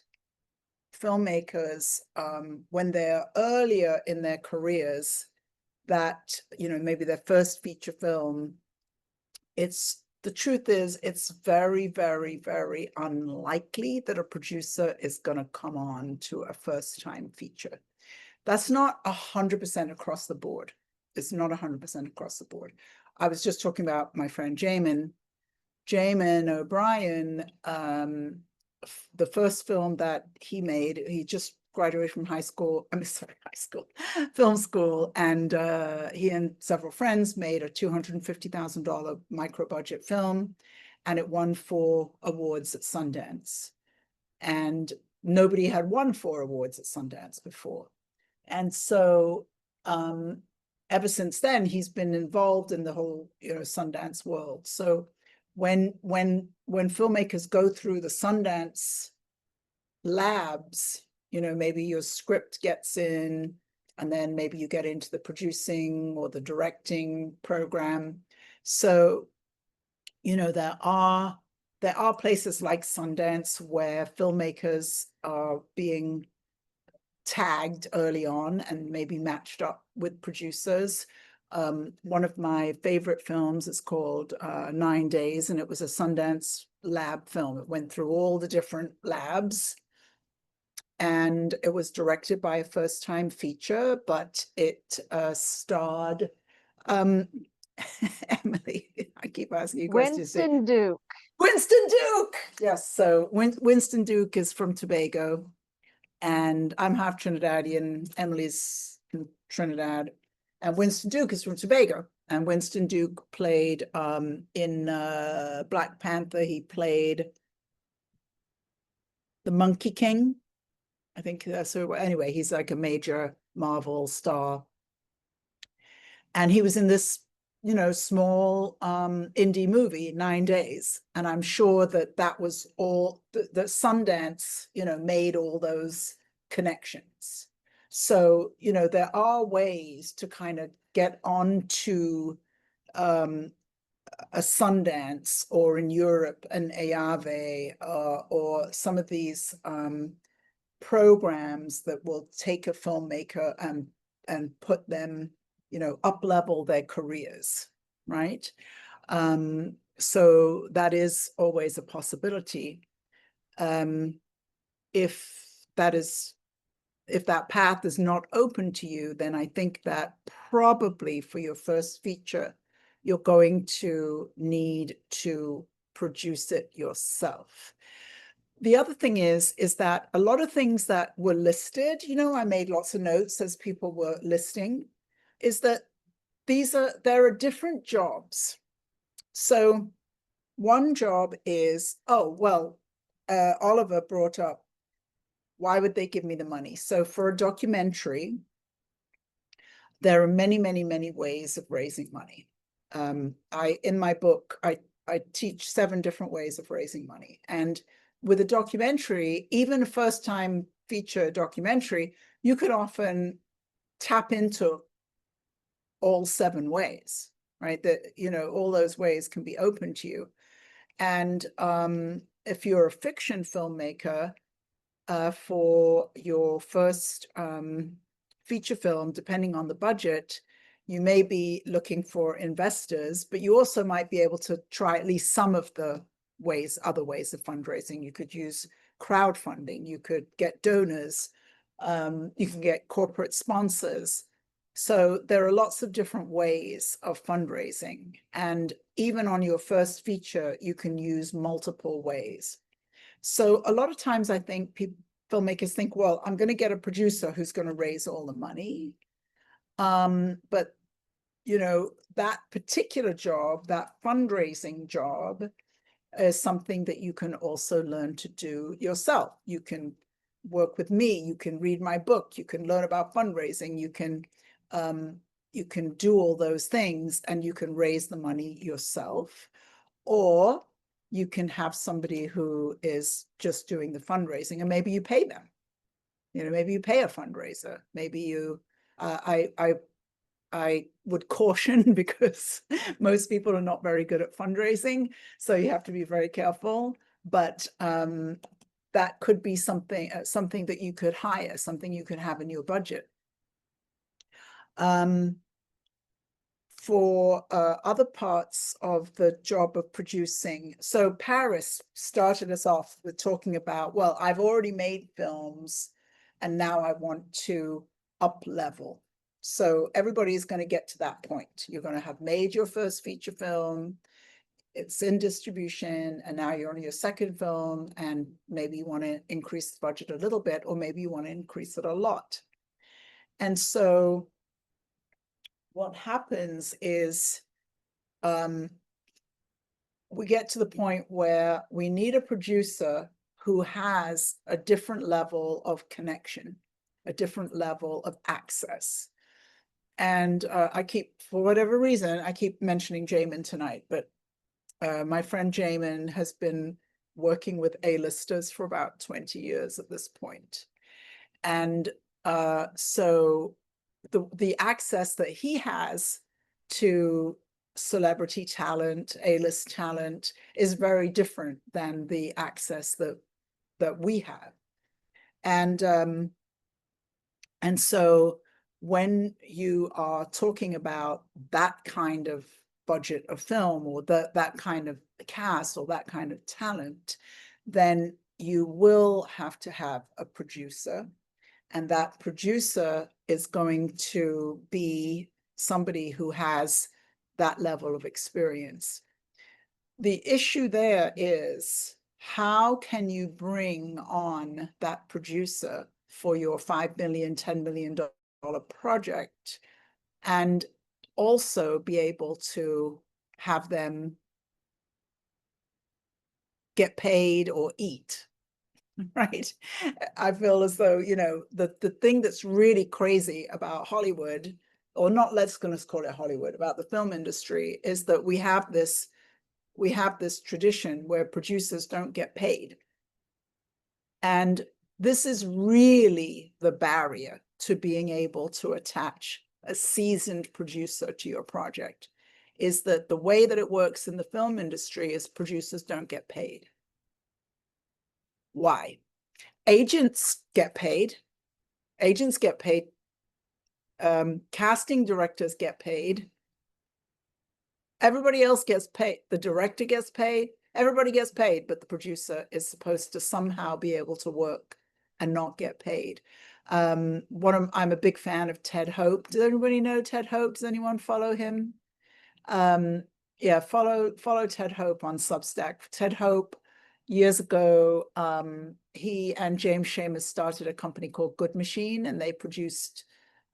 filmmakers, when they're earlier in their careers, that, you know, maybe their first feature film, the truth is, it's very, very, very unlikely that a producer is going to come on to a first time feature. That's not 100% across the board. It's not 100% across the board. I was just talking about my friend Jamin O'Brien. The first film that he made, he just graduated from film school, and he and several friends made a $250,000 micro budget film, and it won 4 awards at Sundance. And nobody had won 4 awards at Sundance before. And so ever since then, he's been involved in the whole, you know, Sundance world. So when filmmakers go through the Sundance labs, you know, maybe your script gets in, and then maybe you get into the producing or the directing program. So, you know, there are places like Sundance where filmmakers are being tagged early on and maybe matched up with producers. One of my favorite films is called 9 Days, and it was a Sundance lab film. It went through all the different labs, and it was directed by a first-time feature, but it starred Emily. I keep asking you questions. Winston Duke. Winston Duke. Yes. So Winston Duke is from Tobago, and I'm half Trinidadian. Emily's from Trinidad, and Winston Duke is from Tobago. And Winston Duke played in Black Panther. He played the Monkey King. I think that's so. Anyway, he's like a major Marvel star, and he was in this, you know, small indie movie, 9 Days. And I'm sure that was all the Sundance, you know, made all those connections. So, you know, there are ways to kind of get onto a Sundance, or in Europe, an AAVE, or some of these programs that will take a filmmaker and put them, you know, up level their careers, right? So that is always a possibility. If that path is not open to you, then I think that probably for your first feature, you're going to need to produce it yourself. The other thing is that a lot of things that were listed, you know, I made lots of notes as people were listing, is that there are different jobs. So one job is, Oliver brought up, why would they give me the money? So for a documentary, there are many, many, many ways of raising money. In my book, I teach 7 different ways of raising money. And with a documentary, even a first-time feature documentary, you could often tap into all 7 ways, right? That, you know, all those ways can be open to you. And if you're a fiction filmmaker, for your first feature film, depending on the budget, you may be looking for investors, but you also might be able to try at least some of the other ways of fundraising. You could use crowdfunding, you could get donors, you can get corporate sponsors. So there are lots of different ways of fundraising. And even on your first feature, you can use multiple ways. So a lot of times I think filmmakers think, well, I'm going to get a producer who's going to raise all the money. But, you know, that particular job, that fundraising job, is something that you can also learn to do yourself. You can work with me, you can read my book, you can learn about fundraising, you can do all those things, and you can raise the money yourself. Or you can have somebody who is just doing the fundraising, and maybe you pay them. You know, maybe you pay a fundraiser. Maybe you, I I would caution because most people are not very good at fundraising, so you have to be very careful. But that could be something that you could hire, something you could have in your budget. For other parts of the job of producing, so Paris started us off with talking about, well, I've already made films and now I want to up level. So everybody is going to get to that point. You're going to have made your first feature film, it's in distribution, and now you're on your second film, and maybe you want to increase the budget a little bit, or maybe you want to increase it a lot. And so what happens is we get to the point where we need a producer who has a different level of connection, a different level of access. And for whatever reason, I keep mentioning Jamin tonight, but my friend Jamin has been working with A-listers for about 20 years at this point. And so the access that he has to celebrity talent, A-list talent, is very different than the access that we have. And so when you are talking about that kind of budget of film, or that kind of cast, or that kind of talent, then you will have to have a producer. And that producer is going to be somebody who has that level of experience. The issue there is, how can you bring on that producer for your $5 million, $10 million project, and also be able to have them get paid or eat? Right. I feel as though, the thing that's really crazy about Hollywood, or not, let's call it Hollywood, about the film industry, is that we have this tradition where producers don't get paid. And this is really the barrier to being able to attach a seasoned producer to your project, is that the way that it works in the film industry is producers don't get paid. Why? Agents get paid. Agents get paid. Casting directors get paid. Everybody else gets paid. The director gets paid. Everybody gets paid, but the producer is supposed to somehow be able to work and not get paid. I'm a big fan of Ted Hope. Does anybody know Ted Hope? Does anyone follow him? Yeah, follow Ted Hope on Substack. Ted Hope, years ago, he and James Schamus started a company called Good Machine, and they produced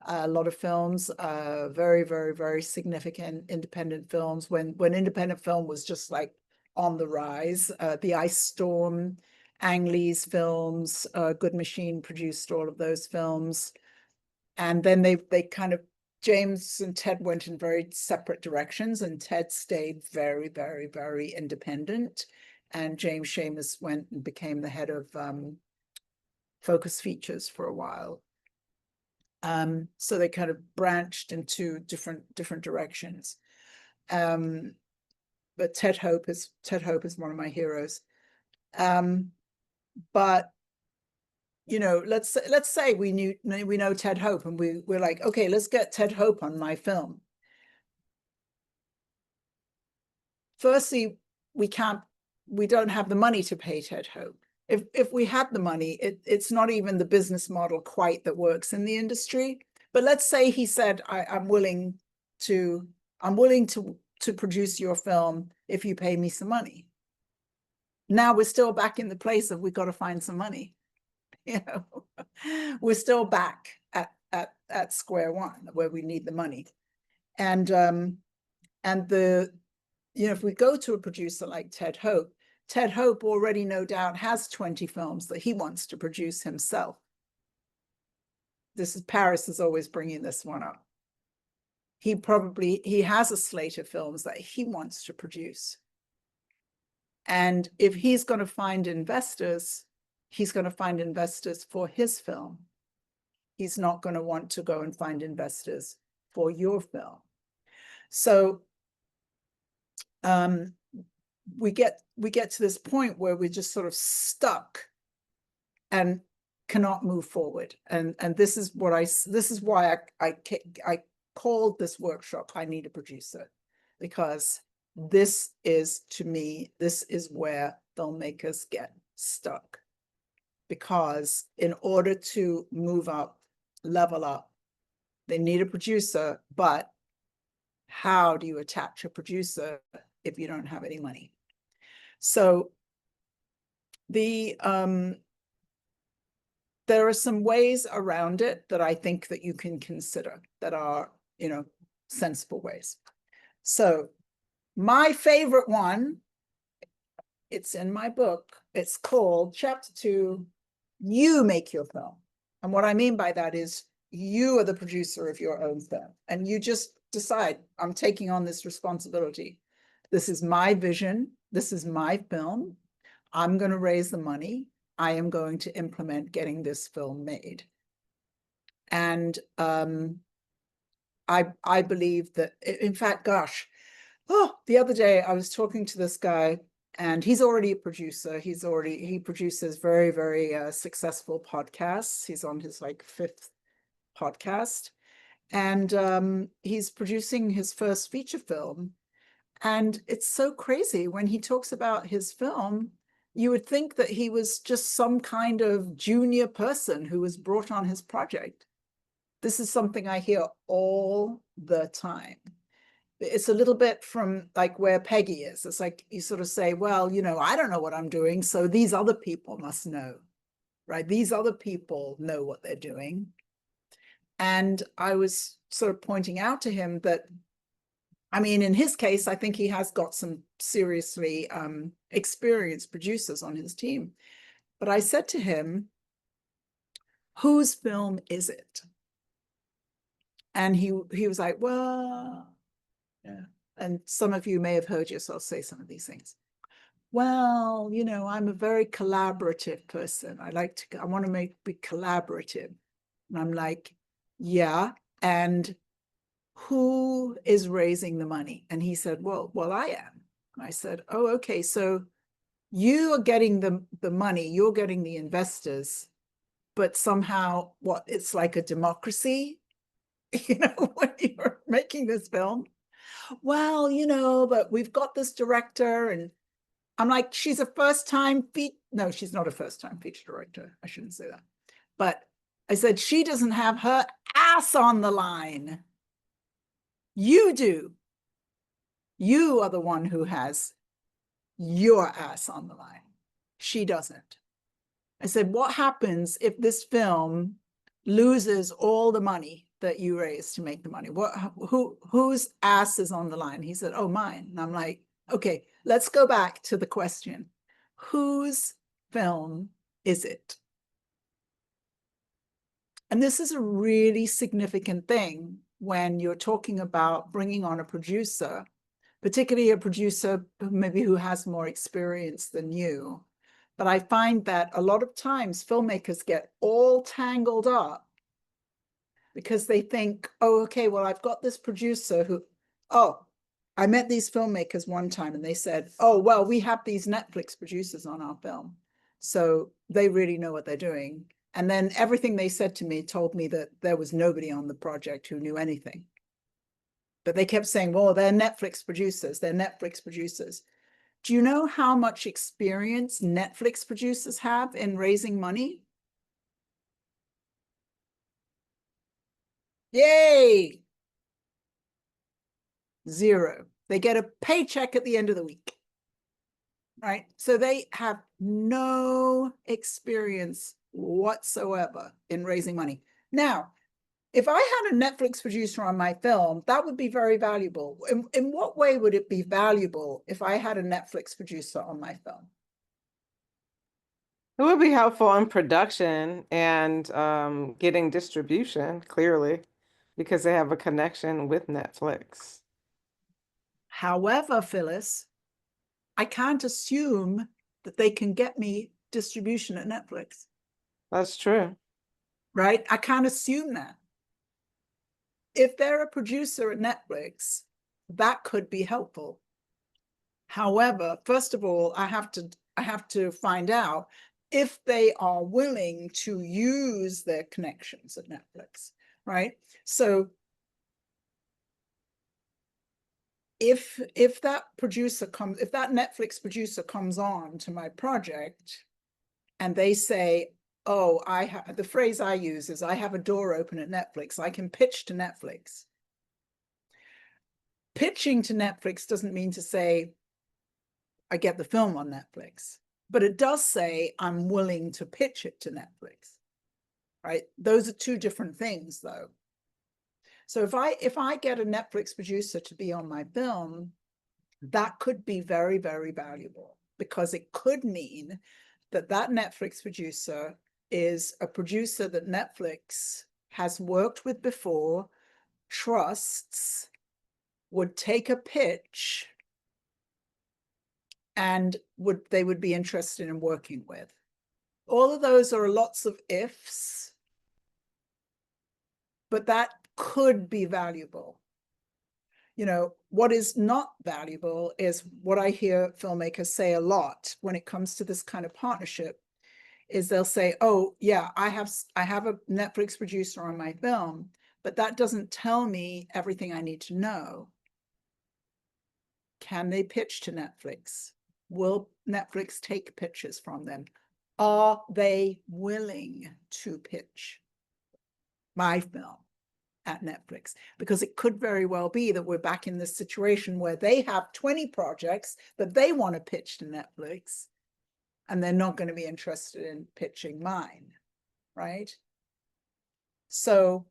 a lot of films, very, very, very significant independent films when independent film was just like on the rise. The Ice Storm, Ang Lee's films, Good Machine produced all of those films. And then they kind of, James and Ted went in very separate directions, and Ted stayed very, very, very independent. And James Schamus went and became the head of Focus Features for a while. So they kind of branched into different directions. But Ted Hope is one of my heroes. But let's say we know Ted Hope, and we're like, okay, let's get Ted Hope on my film. Firstly, we don't have the money to pay Ted Hope. If we had the money, it's not even the business model quite that works in the industry. But let's say he said, I'm willing to produce your film if you pay me some money. Now we're still back in the place of, we've got to find some money. We're still back at square one, where we need the money. And if we go to a producer like Ted Hope already no doubt has 20 films that he wants to produce himself. Paris is always bringing this one up. He has a slate of films that he wants to produce. And if he's going to find investors, he's going to find investors for his film. He's not going to want to go and find investors for your film. So we get to this point where we're just sort of stuck and cannot move forward. And this is what this is why I called this workshop I Need a Producer, because this is, to me, this is where filmmakers get stuck. Because in order to move up, level up, they need a producer, but how do you attach a producer if you don't have any money? So there are some ways around it that I think that you can consider that are, sensible ways. So my favorite one, it's in my book. It's called Chapter 2, You Make Your Film. And what I mean by that is you are the producer of your own film. And you just decide, I'm taking on this responsibility. This is my vision. This is my film. I'm going to raise the money. I am going to implement getting this film made. And I believe that, in fact, gosh, the other day I was talking to this guy, and he's already a producer. He produces very, very successful podcasts. He's on his 5th podcast, and he's producing his first feature film. And it's so crazy when he talks about his film. You would think that he was just some kind of junior person who was brought on his project. This is something I hear all the time. It's a little bit from where Peggy is. It's like you sort of say, well, I don't know what I'm doing, so these other people must know, right? These other people know what they're doing. And I was sort of pointing out to him that, I mean, in his case, I think he has got some seriously experienced producers on his team. But I said to him, whose film is it? And he was like, well, yeah. And some of you may have heard yourself say some of these things. Well, I'm a very collaborative person. I want to be collaborative. And I'm like, yeah. And who is raising the money? And he said, well, I am. And I said, oh, okay. So you are getting the money, you're getting the investors, but somehow it's like a democracy, when you're making this film. Well, but we've got this director, and I'm like, she's a first-time no, she's not a first-time feature director. I shouldn't say that. But I said, she doesn't have her ass on the line. You do. You are the one who has your ass on the line. She doesn't. I said, what happens if this film loses all the money that you raised to make the money? Whose ass is on the line? He said, oh, mine. And I'm like, okay, let's go back to the question. Whose film is it? And this is a really significant thing when you're talking about bringing on a producer, particularly a producer maybe who has more experience than you. But I find that a lot of times filmmakers get all tangled up because they think, oh, okay, well, I've got this producer who, I met these filmmakers one time and they said, oh, well, we have these Netflix producers on our film, so they really know what they're doing. And then everything they said to me told me that there was nobody on the project who knew anything. But they kept saying, well, they're Netflix producers, they're Netflix producers. Do you know how much experience Netflix producers have in raising money? Yay! 0. They get a paycheck at the end of the week, right? So they have no experience whatsoever in raising money. Now, if I had a Netflix producer on my film, that would be very valuable. In what way would it be valuable if I had a Netflix producer on my film? It would be helpful in production and getting distribution, clearly, because they have a connection with Netflix. However, Phyllis, I can't assume that they can get me distribution at Netflix. That's true. Right? I can't assume that. if they're a producer at Netflix, that could be helpful. However, first of all, I have to find out if they are willing to use their connections at Netflix, right? So if that Netflix producer comes on to my project and they say, oh, the phrase I use is I have a door open at Netflix, I can pitch to Netflix. Pitching to Netflix doesn't mean to say I get the film on Netflix, but it does say I'm willing to pitch it to Netflix, right? Those are two different things though. So if I get a Netflix producer to be on my film, that could be very, very valuable, because it could mean that Netflix producer is a producer that Netflix has worked with before, trusts, would take a pitch, and they would be interested in working with. All of those are lots of ifs, but that could be valuable. You know, what is not valuable is what I hear filmmakers say a lot when it comes to this kind of partnership, is they'll say, oh yeah, I have a Netflix producer on my film, but that doesn't tell me everything I need to know. Can they pitch to Netflix? Will Netflix take pitches from them? Are they willing to pitch my film at Netflix? Because it could very well be that we're back in this situation where they have 20 projects that they want to pitch to Netflix, and they're not going to be interested in pitching mine, right? So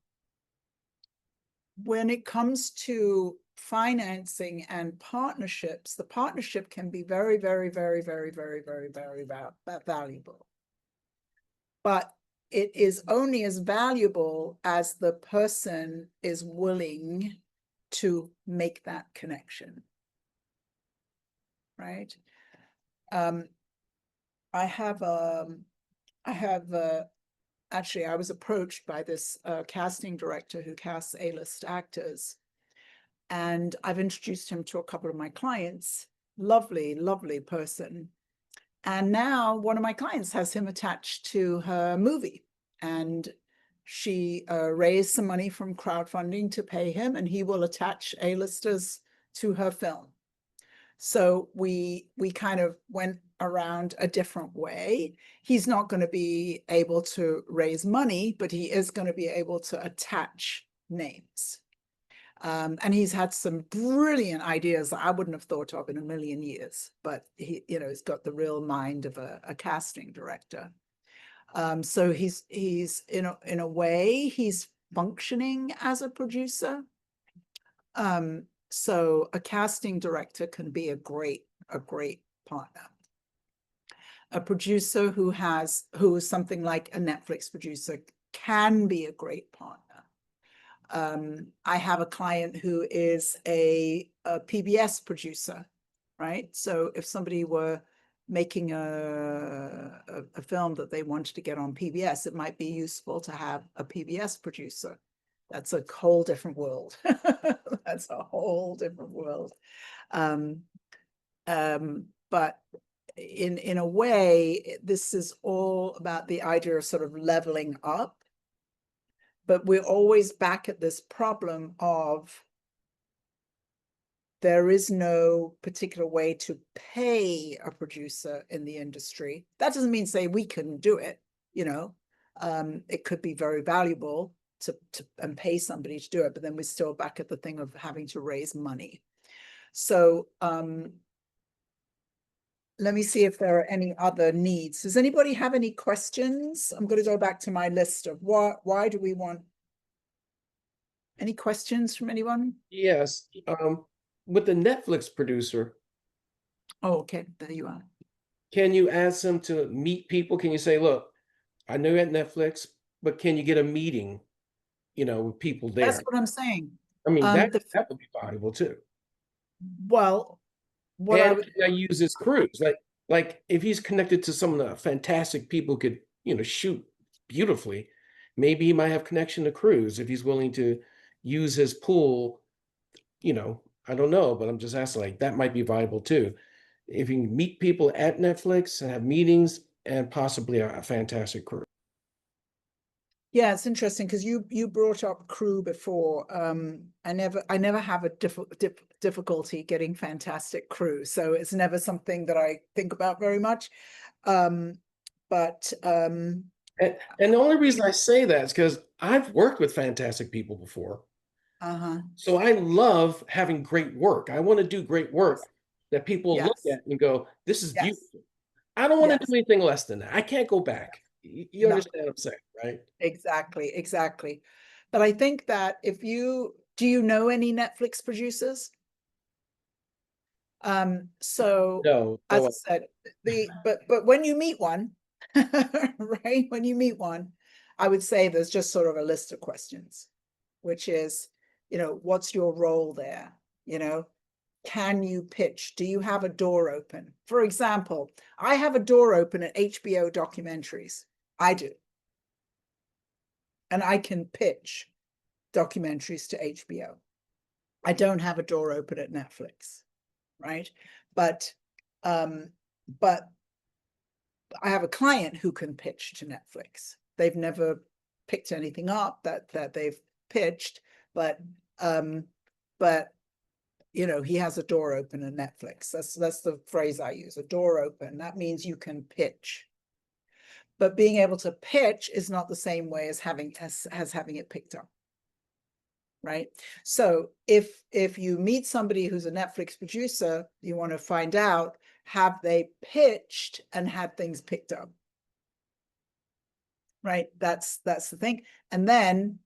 when it comes to financing and partnerships, the partnership can be very, very, very, very, very, very, very valuable. But it is only as valuable as the person is willing to make that connection, right? Actually, I was approached by this casting director who casts A-list actors, and I've introduced him to a couple of my clients. Lovely, lovely person. And now one of my clients has him attached to her movie, and she raised some money from crowdfunding to pay him, and he will attach A-listers to her film. So we kind of went around a different way. He's not going to be able to raise money, but he is going to be able to attach names. And he's had some brilliant ideas that I wouldn't have thought of in a million years, but he, you know, he's got the real mind of a casting director. So he's in a way, he's functioning as a producer. So a casting director can be a great partner. A producer who is something like a Netflix producer can be a great partner. I have a client who is a PBS producer, right? So if somebody were making a film that they wanted to get on PBS, it might be useful to have a PBS producer. That's a whole different world. That's a whole different world. But in a way, this is all about the idea of sort of leveling up. But we're always back at this problem of there is no particular way to pay a producer in the industry. That doesn't mean say we couldn't do it, you know. It could be very valuable and pay somebody to do it, but then we're still back at the thing of having to raise money. So let me see if there are any other needs. Does anybody have any questions? I'm going to go back to my list of why do we want. Any questions from anyone? Yes. With the Netflix producer. Oh, okay. There you are. Can you ask them to meet people? Can you say, look, I know you're at Netflix, but can you get a meeting, you know, with people there? That's what I'm saying. I mean, that would be valuable too. Well, what I use his crews. Like if he's connected to some of the fantastic people who could, you know, shoot beautifully, maybe he might have connection to crews if he's willing to use his pool, you know, I don't know, but I'm just asking, like, that might be viable too. If you can meet people at Netflix and have meetings and possibly a fantastic crew. Yeah, it's interesting because you brought up crew before. I never have a difficulty getting fantastic crew, so it's never something that I think about very much. But And the only reason I say that is because I've worked with fantastic people before. So I love having great work. I want to do great work that people look Yes. at and go, this is Yes. beautiful. I don't want to Yes. do anything less than that. I can't go back. You No. understand what I'm saying, right? Exactly. But I think that do you know any Netflix producers? So No, as no. I said, but when you meet one, right? When you meet one, I would say there's just sort of a list of questions, which is, what's your role there? Can you pitch? Do you have a door open? For example, I have a door open at HBO documentaries. I do. And I can pitch documentaries to HBO. I don't have a door open at Netflix, right? But I have a client who can pitch to Netflix. They've never picked anything up that they've pitched, but he has a door open at Netflix. That's the phrase I use, a door open. That means you can pitch. But being able to pitch is not the same way as having it picked up. Right. So if you meet somebody who's a Netflix producer, you want to find out, have they pitched and had things picked up? Right. That's the thing. And then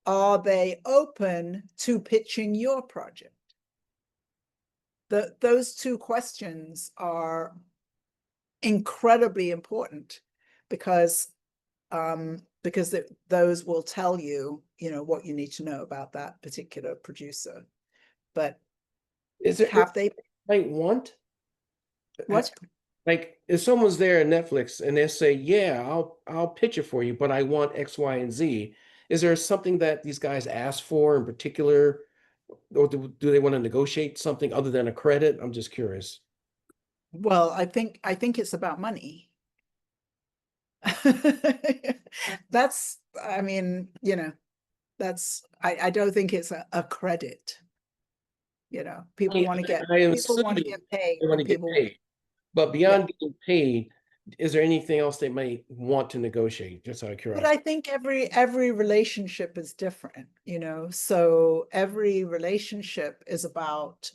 are they open to pitching your project? Those two questions are incredibly important because those will tell you, what you need to know about that particular producer. But Is it have they might want? what? Like if someone's there at Netflix and they say, yeah, I'll pitch it for you, but I want X, Y, and Z. Is there something that these guys ask for in particular? Or do they want to negotiate something other than a credit? I'm just curious. Well, I think it's about money. That's, I mean, I don't think it's a credit. People want to get I am people want to assuming get paid. they want to get People, paid. But beyond getting paid, is there anything else they might want to negotiate? Just out of but curiosity. I think every relationship is different, so every relationship is about,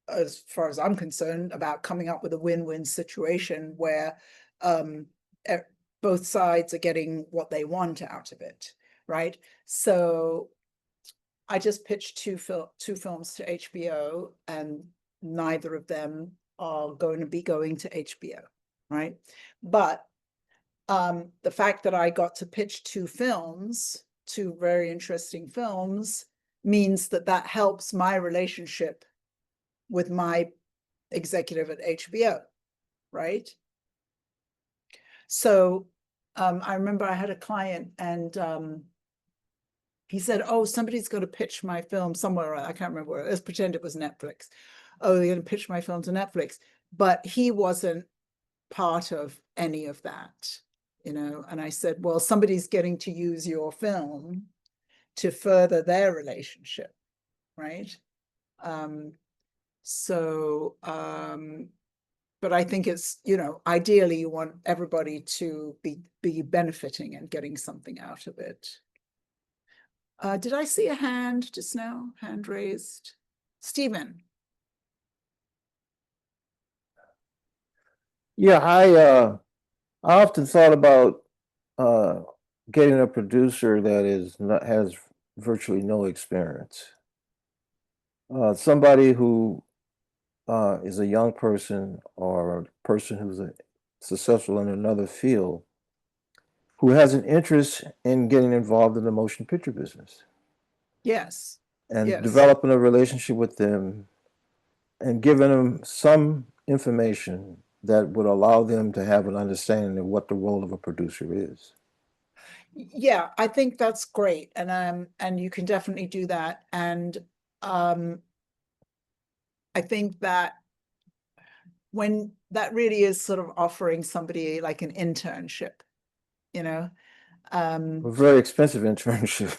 as far as I'm concerned, about coming up with a win-win situation where both sides are getting what they want out of it, right? So I just pitched two films to HBO, and neither of them are going to be going to HBO, right? But the fact that I got to pitch two very interesting films, means that helps my relationship with my executive at HBO, right? So I remember I had a client, and he said, oh, somebody's going to pitch my film somewhere. I can't remember where. Let's pretend it was Netflix. Oh, they're going to pitch my film to Netflix. But he wasn't part of any of that, and I said, well, somebody's getting to use your film to further their relationship, right? But I think it's, ideally you want everybody to be benefiting and getting something out of it. Did I see a hand just now? Hand raised. Stephen. Yeah, I often thought about getting a producer that has virtually no experience. Somebody who is a young person or a person who's successful in another field who has an interest in getting involved in the motion picture business. Yes. And Yes. developing a relationship with them and giving them some information that would allow them to have an understanding of what the role of a producer is. Yeah, I think that's great. And you can definitely do that. And I think that when that really is sort of offering somebody like an internship, you know, A very expensive internship.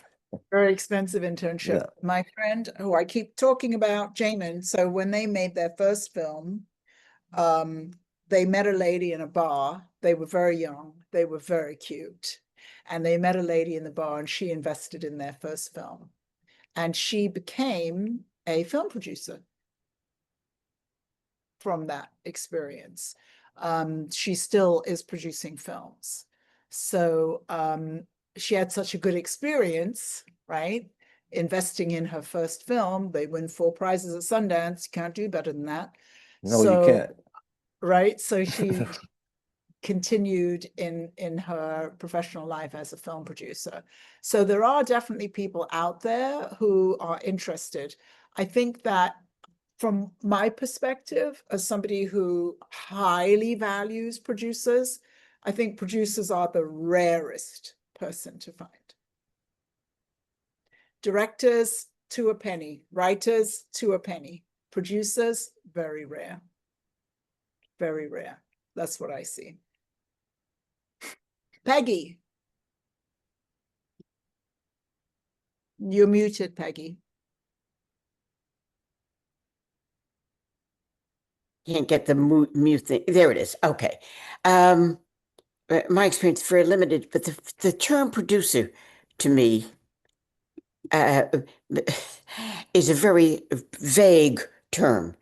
very expensive internship. Yeah. My friend who I keep talking about, Jamin, so when they made their first film, they met a lady in a bar. They were very young. They were very cute. And they met a lady in the bar and she invested in their first film. And she became a film producer from that experience. She still is producing films. So she had such a good experience, right? Investing in her first film. They win 4 prizes at Sundance. You can't do better than that. No, you can't. Right. So she continued in her professional life as a film producer. So there are definitely people out there who are interested. I think that from my perspective, as somebody who highly values producers, I think producers are the rarest person to find. Directors, to a penny. Writers, to a penny. Producers, very rare. Very rare. That's what I see. Peggy. You're muted, Peggy. Can't get the mute thing. There it is. Okay. My experience is very limited, but the term producer to me is a very vague term.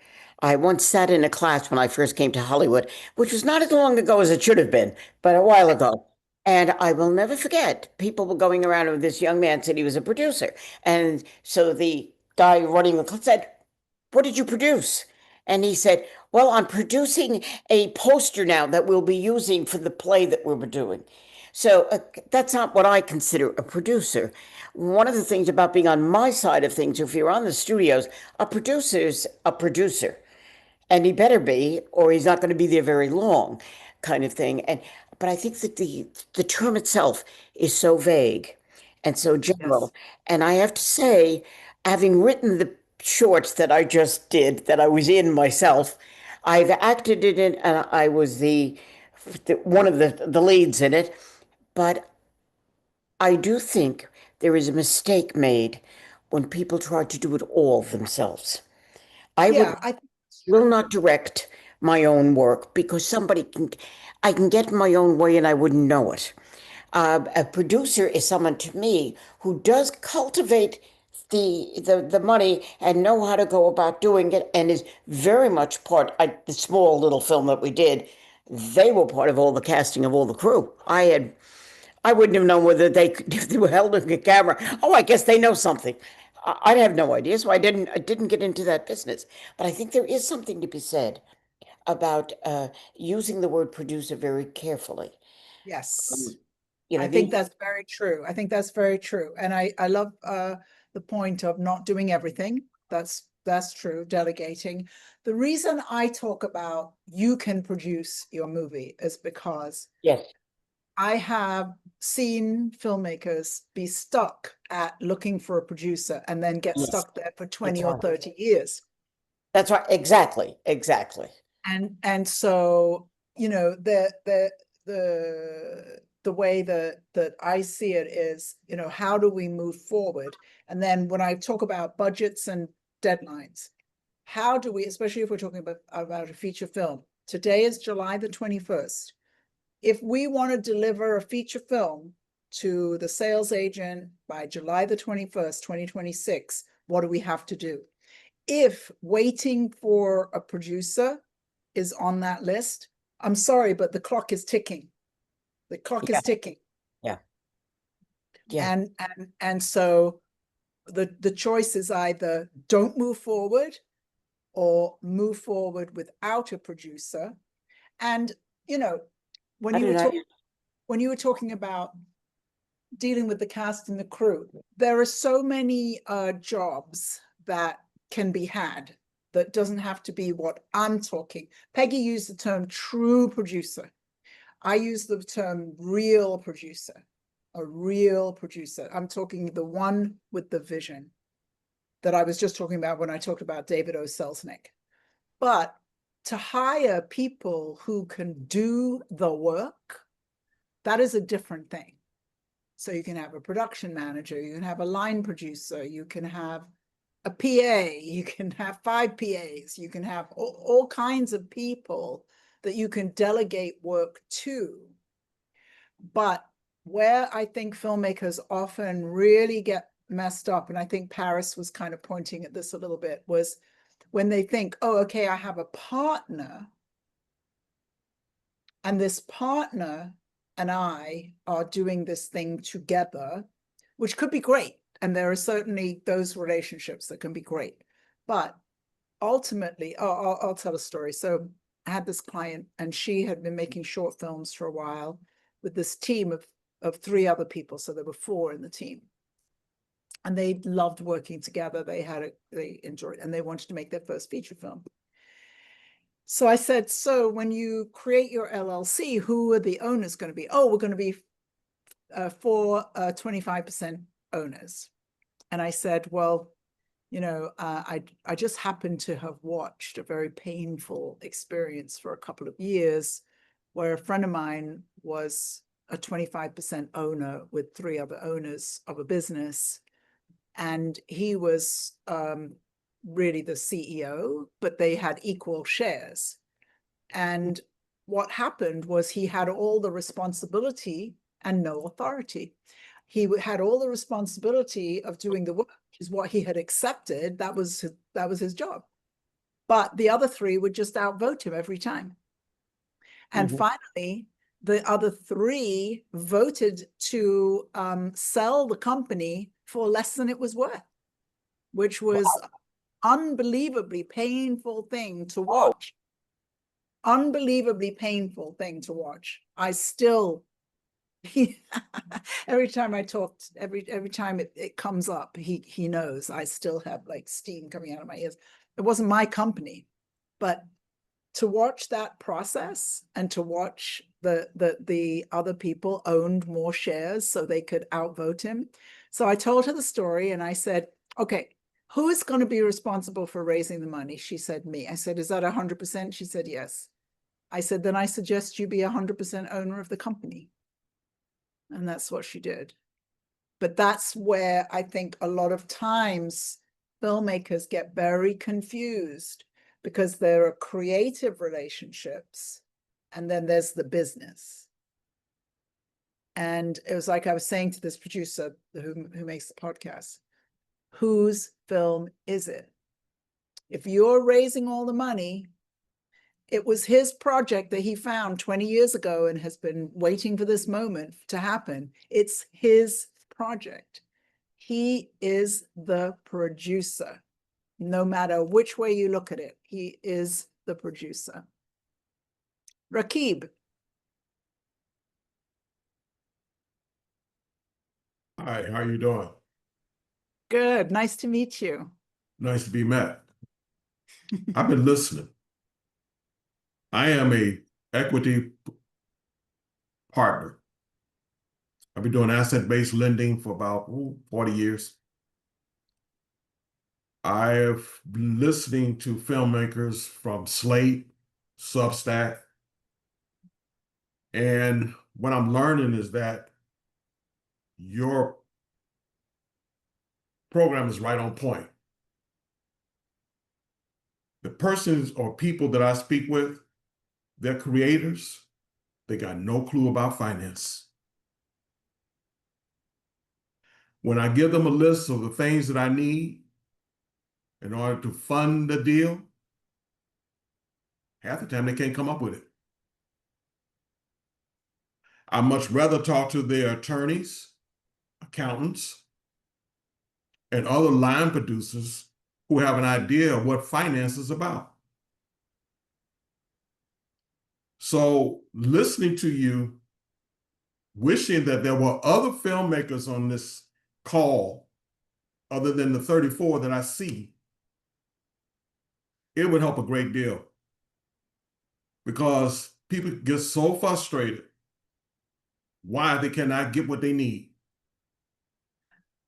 I once sat in a class when I first came to Hollywood, which was not as long ago as it should have been, but a while ago. And I will never forget, people were going around with this young man said he was a producer. And so the guy running the class said, "What did you produce?" And he said, "Well, I'm producing a poster now that we'll be using for the play that we're doing." So that's not what I consider a producer. One of the things about being on my side of things, if you're on the studios, a producer's a producer. And he better be, or he's not going to be there very long, kind of thing. But I think that the term itself is so vague and so general. Yes. And I have to say, having written the shorts that I just did, that I was in myself, I've acted in it, and I was the one of the leads in it. But I do think there is a mistake made when people try to do it all themselves. I would Yeah, I think that's will true. not direct my own work because I can get my own way and I wouldn't know it. A producer is someone to me who does cultivate the money and know how to go about doing it and is very much the small little film that we did, they were part of all the casting of all the crew. I wouldn't have known whether if they were holding a camera. Oh, I guess they know something. I'd have no idea, so I didn't get into that business. But I think there is something to be said about using the word producer very carefully. Yes. You I know, think that's very true. I think that's very true. And I love the point of not doing everything. That's true, delegating. The reason I talk about you can produce your movie is because yes, I have seen filmmakers be stuck at looking for a producer and then get yes, stuck there for 20 that's or right. 30 years. That's right. Exactly, exactly. And so, you know, the way that I see it is, you know, how do we move forward? And then when I talk about budgets and deadlines, how do we, especially if we're talking about a feature film, today is July the 21st. If we want to deliver a feature film to the sales agent by July the 21st, 2026, what do we have to do? If waiting for a producer is on that list, I'm sorry, but the clock is ticking. The clock Yeah, is ticking. yeah, yeah. And so the choice is either don't move forward or move forward without a producer. And you know, when I you don't were know. when you were talking about dealing with the cast and the crew, there are so many jobs that can be had that doesn't have to be what I'm talking. Peggy used the term true producer. I use the term real producer. a real producer. I'm talking the one with the vision that I was just talking about when I talked about David O. Selznick. But to hire people who can do the work, that is a different thing. So you can have a production manager, you can have a line producer, you can have a PA, you can have 5 PAs, you can have all kinds of people that you can delegate work to. But where I think filmmakers often really get messed up, and I think Paris was kind of pointing at this a little bit, was when they think, oh, okay, I have a partner, and this partner and I are doing this thing together, which could be great. And there are certainly those relationships that can be great. But ultimately, I'll tell a story. So I had this client, and she had been making short films for a while with this team of 3 other people. So there were 4 in the team. And they loved working together. They enjoyed it, and they wanted to make their first feature film. So I said, so when you create your LLC, who are the owners going to be? Oh, we're going to be 25% owners. And I said, well, you know, I just happened to have watched a very painful experience for a couple of years where a friend of mine was a 25% owner with 3 other owners of a business. And he was really the CEO, but they had equal shares. And what happened was he had all the responsibility and no authority. He had all the responsibility of doing the work, which is what he had accepted. That was his job. But the other 3 would just outvote him every time. And finally, the other 3 voted to sell the company for less than it was worth, which was an unbelievably painful thing to watch. Unbelievably painful thing to watch. I still, every time I talked, every time it comes up, he knows I still have like steam coming out of my ears. It wasn't my company, but to watch that process and to watch the other people owned more shares so they could outvote him. So I told her the story and I said, okay, who is going to be responsible for raising the money? She said, me. I said, is that 100%? She said, yes. I said, then I suggest you be 100% owner of the company. And that's what she did. But that's where I think a lot of times filmmakers get very confused because there are creative relationships and then there's the business. And it was like I was saying to this producer who makes the podcast, whose film is it? If you're raising all the money, it was his project that he found 20 years ago and has been waiting for this moment to happen. It's his project. He is the producer. No matter which way you look at it, he is the producer. Rakib. Hi, how you doing? Good. Nice to meet you. Nice to be met. I've been listening. I am a equity partner. I've been doing asset-based lending for about 40 years. I've been listening to filmmakers from Slate, Substack, and what I'm learning is that your program is right on point. The persons or people that I speak with, they're creators. They got no clue about finance. When I give them a list of the things that I need in order to fund the deal, half the time they can't come up with it. I much rather talk to their attorneys, accountants, and other line producers who have an idea of what finance is about. So listening to you, wishing that there were other filmmakers on this call other than the 34 that I see, it would help a great deal. Because people get so frustrated why they cannot get what they need.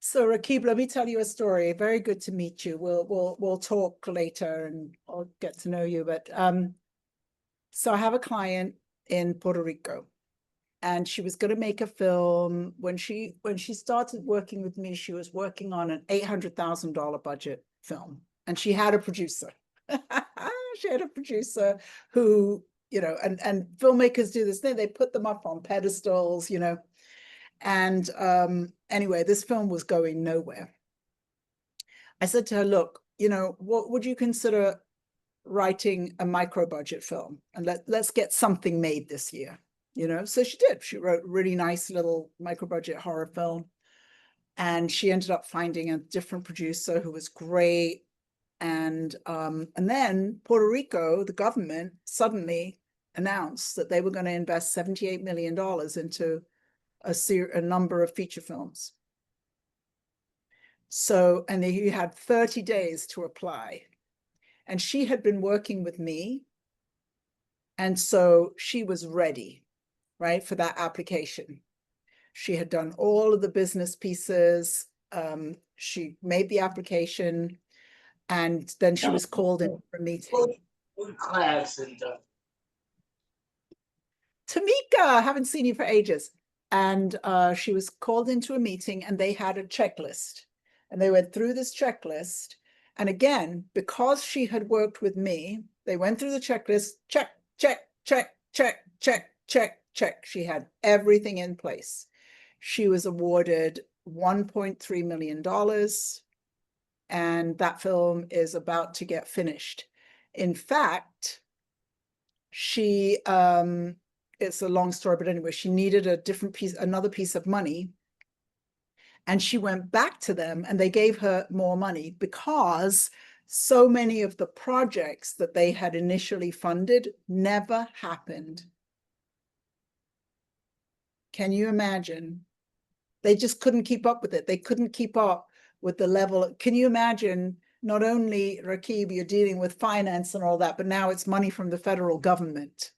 So Rakib, let me tell you a story. Very good to meet you. We'll talk later and I'll get to know you. But so I have a client in Puerto Rico, and she was going to make a film. When she started working with me, she was working on an $800,000 budget film, and she had a producer. She had a producer who, you know, and filmmakers do this thing. They put them up on pedestals, you know. And anyway, this film was going nowhere. I said to her, look, you know, what would you consider writing a micro budget film? And let's get something made this year, you know? So she did. She wrote a really nice little micro budget horror film. And she ended up finding a different producer who was great. And then Puerto Rico, the government suddenly announced that they were going to invest $78 million into a number of feature films. So, and you had 30 days to apply. And she had been working with me. And so she was ready, right, for that application. She had done all of the business pieces. She made the application, and then she was called in for a meeting. Tamika, haven't seen you for ages. And she was called into a meeting, and they had a checklist. And they went through this checklist. And again, because she had worked with me, they went through the checklist, check, check, check, check, check, check, check. She had everything in place. She was awarded $1.3 million. And that film is about to get finished. In fact, she, it's a long story, but anyway, she needed another piece of money. And she went back to them and they gave her more money because so many of the projects that they had initially funded never happened. Can you imagine? They just couldn't keep up with it. They couldn't keep up with the level. Can you imagine? Not only, Rakib, you're dealing with finance and all that, but now it's money from the federal government.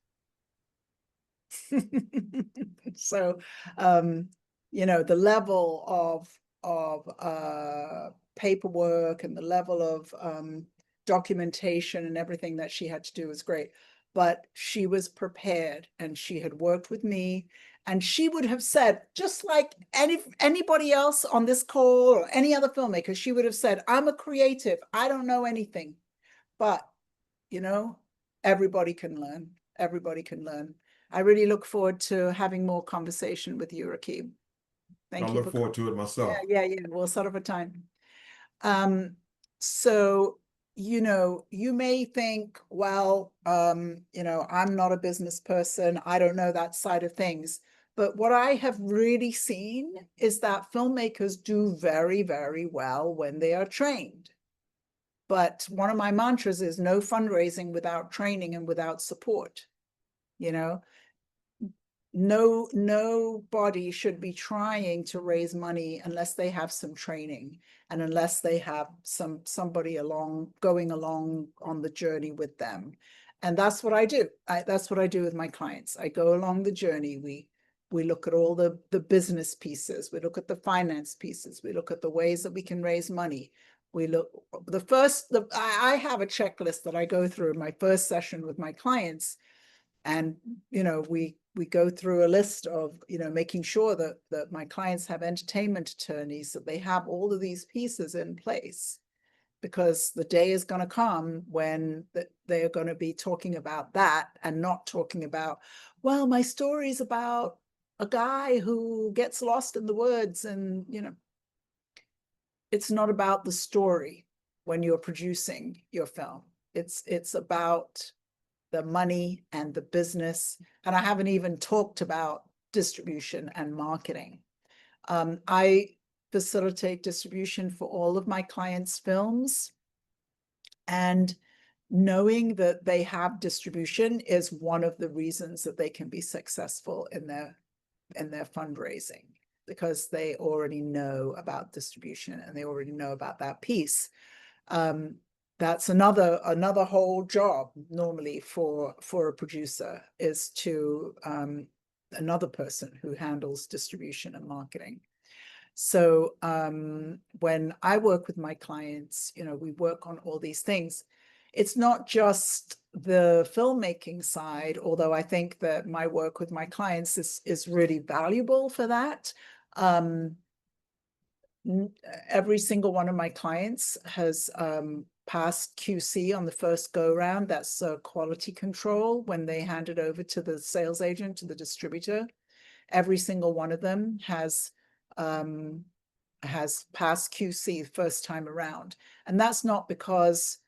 So, you know, the level of paperwork and the level of documentation and everything that she had to do was great. But she was prepared, and she had worked with me, and she would have said, just like anybody else on this call or any other filmmaker, she would have said, I'm a creative, I don't know anything. But, you know, everybody can learn. Everybody can learn. I really look forward to having more conversation with you, Rakib. Thank you. I look forward to it myself. Yeah. We'll set up a time. So, you know, you may think, well, you know, I'm not a business person. I don't know that side of things. But what I have really seen is that filmmakers do very, very well when they are trained. But one of my mantras is no fundraising without training and without support. You know, nobody should be trying to raise money unless they have some training and unless they have somebody going along on the journey with them. And that's what I do. That's what I do with my clients. I go along the journey. We look at all the business pieces. We look at the finance pieces. We look at the ways that we can raise money. We look I have a checklist that I go through in my first session with my clients. And, you know, we go through a list of, you know, making sure that my clients have entertainment attorneys, that they have all of these pieces in place, because the day is going to come when they are going to be talking about that and not talking about, well, my story is about a guy who gets lost in the woods. And, you know, it's not about the story when you're producing your film. It's about the money and the business. And I haven't even talked about distribution and marketing. I facilitate distribution for all of my clients' films. And knowing that they have distribution is one of the reasons that they can be successful in their fundraising, because they already know about distribution and they already know about that piece. That's another whole job normally for a producer, is to another person who handles distribution and marketing. So when I work with my clients, you know, we work on all these things. It's not just the filmmaking side, although I think that my work with my clients is really valuable for that. Every single one of my clients has passed QC on the first go round. That's quality control when they hand it over to the sales agent, to the distributor. Every single one of them has passed QC first time around. And that's not because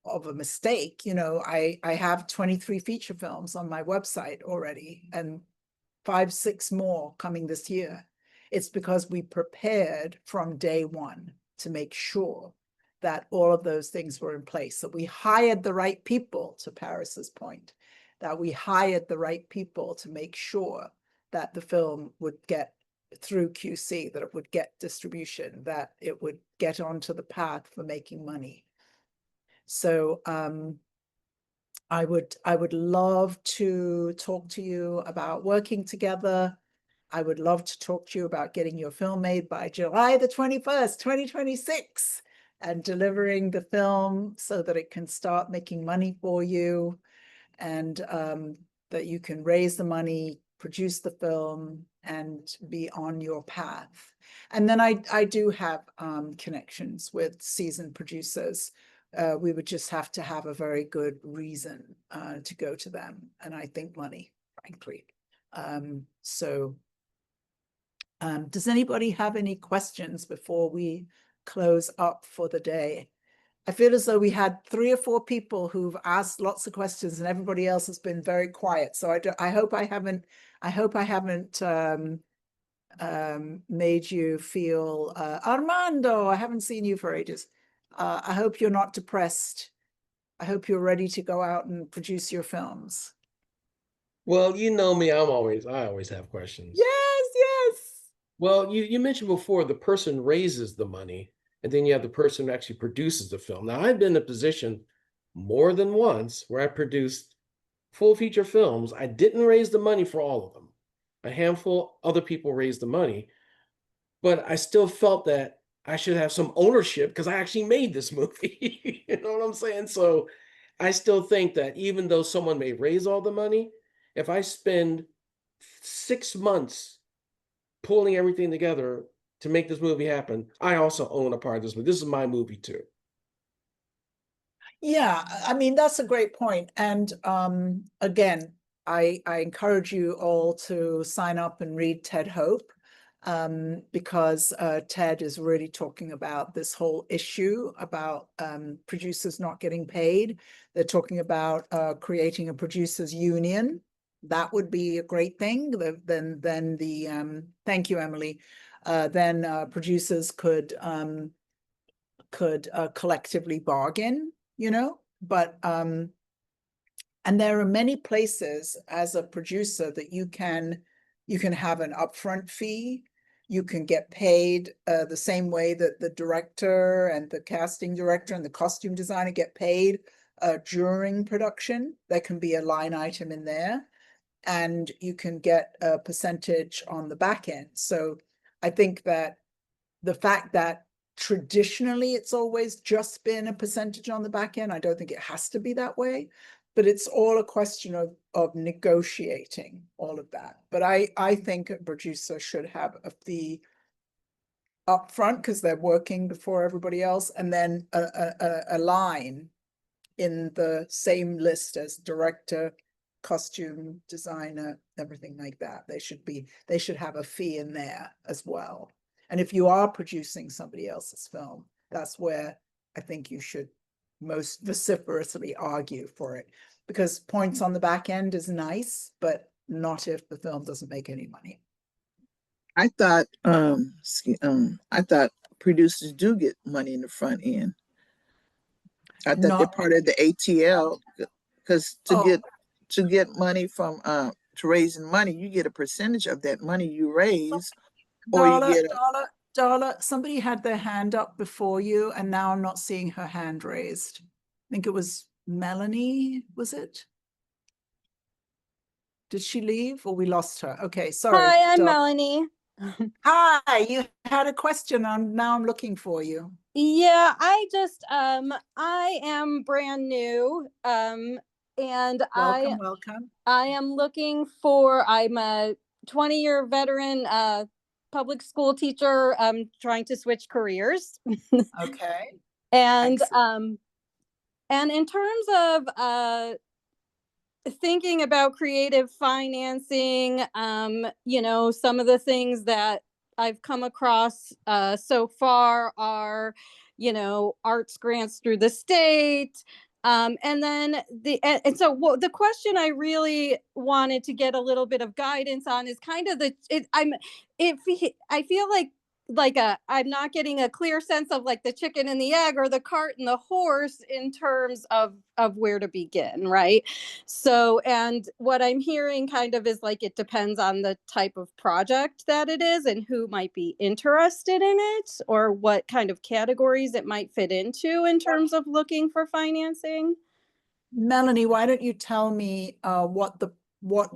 of a mistake. You know, I have 23 feature films on my website already and 5, 6 more coming this year. It's because we prepared from day one to make sure that all of those things were in place, that we hired the right people, to Paris's point, that we hired the right people to make sure that the film would get through QC, that it would get distribution, that it would get onto the path for making money. So I would love to talk to you about working together. I would love to talk to you about getting your film made by July the 21st, 2026, and delivering the film so that it can start making money for you, and that you can raise the money, produce the film, and be on your path. And then I do have connections with seasoned producers. We would just have to have a very good reason to go to them. And I think money, frankly. Does anybody have any questions before we close up for the day? I feel as though we had 3 or 4 people who've asked lots of questions and everybody else has been very quiet. So I hope I haven't made you feel, Armando, I haven't seen you for ages. I hope you're not depressed. I hope you're ready to go out and produce your films. Well, you know me, I always have questions. Yes. Well, you mentioned before the person raises the money, and then you have the person who actually produces the film. Now, I've been in a position more than once where I produced full feature films. I didn't raise the money for all of them. A handful other people raised the money, but I still felt that I should have some ownership because I actually made this movie. You know what I'm saying? So I still think that even though someone may raise all the money, if I spend 6 months pulling everything together to make this movie happen, I also own a part of this movie. This is my movie too. Yeah, I mean, that's a great point. And again, I encourage you all to sign up and read Ted Hope, because Ted is really talking about this whole issue about producers not getting paid. They're talking about creating a producers union. That would be a great thing. Then the thank you, Emily. Then producers could collectively bargain, you know. But and there are many places as a producer that you can have an upfront fee. You can get paid the same way that the director and the casting director and the costume designer get paid during production. There can be a line item in there, and you can get a percentage on the back end. So I think that the fact that traditionally it's always just been a percentage on the back end, I don't think it has to be that way, but it's all a question of negotiating all of that. But I think a producer should have a fee upfront because they're working before everybody else, and then a line in the same list as director, costume designer, everything like that. They should have a fee in there as well. And if you are producing somebody else's film, that's where I think you should most vociferously argue for it, because points on the back end is nice, but not if the film doesn't make any money. I thought producers do get money in the front end. I thought they're part of the ATL, because to get money from to raising money, you get a percentage of that money you raise, or you get Darla, somebody had their hand up before you, and now I'm not seeing her hand raised. I think it was Melanie, was it? Did she leave or we lost her? Okay, sorry. Hi, I'm Doc. Melanie. Hi, you had a question. Now I'm looking for you. Yeah, I am brand new. And Welcome. I am looking for, I'm a 20-year veteran public school teacher, trying to switch careers. Okay. And Excellent. and in terms of thinking about creative financing, some of the things that I've come across so far are, arts grants through the state. And then the question I really wanted to get a little bit of guidance on is kind of I feel like I'm not getting a clear sense of like the chicken and the egg or the cart and the horse in terms of where to begin, right? So, and what I'm hearing kind of is like it depends on the type of project that it is and who might be interested in it or what kind of categories it might fit into in terms of looking for financing. Melanie, why don't you tell me what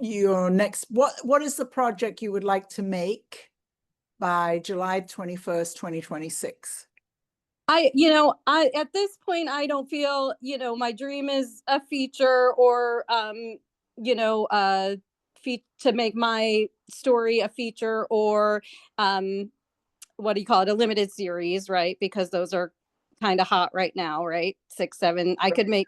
is the project you would like to make by July 21st, 2026? At this point, I don't feel, my dream is a feature or, to make my story a feature or, what do you call it? A limited series, right? Because those are kind of hot right now, right? 6, 7, I could make.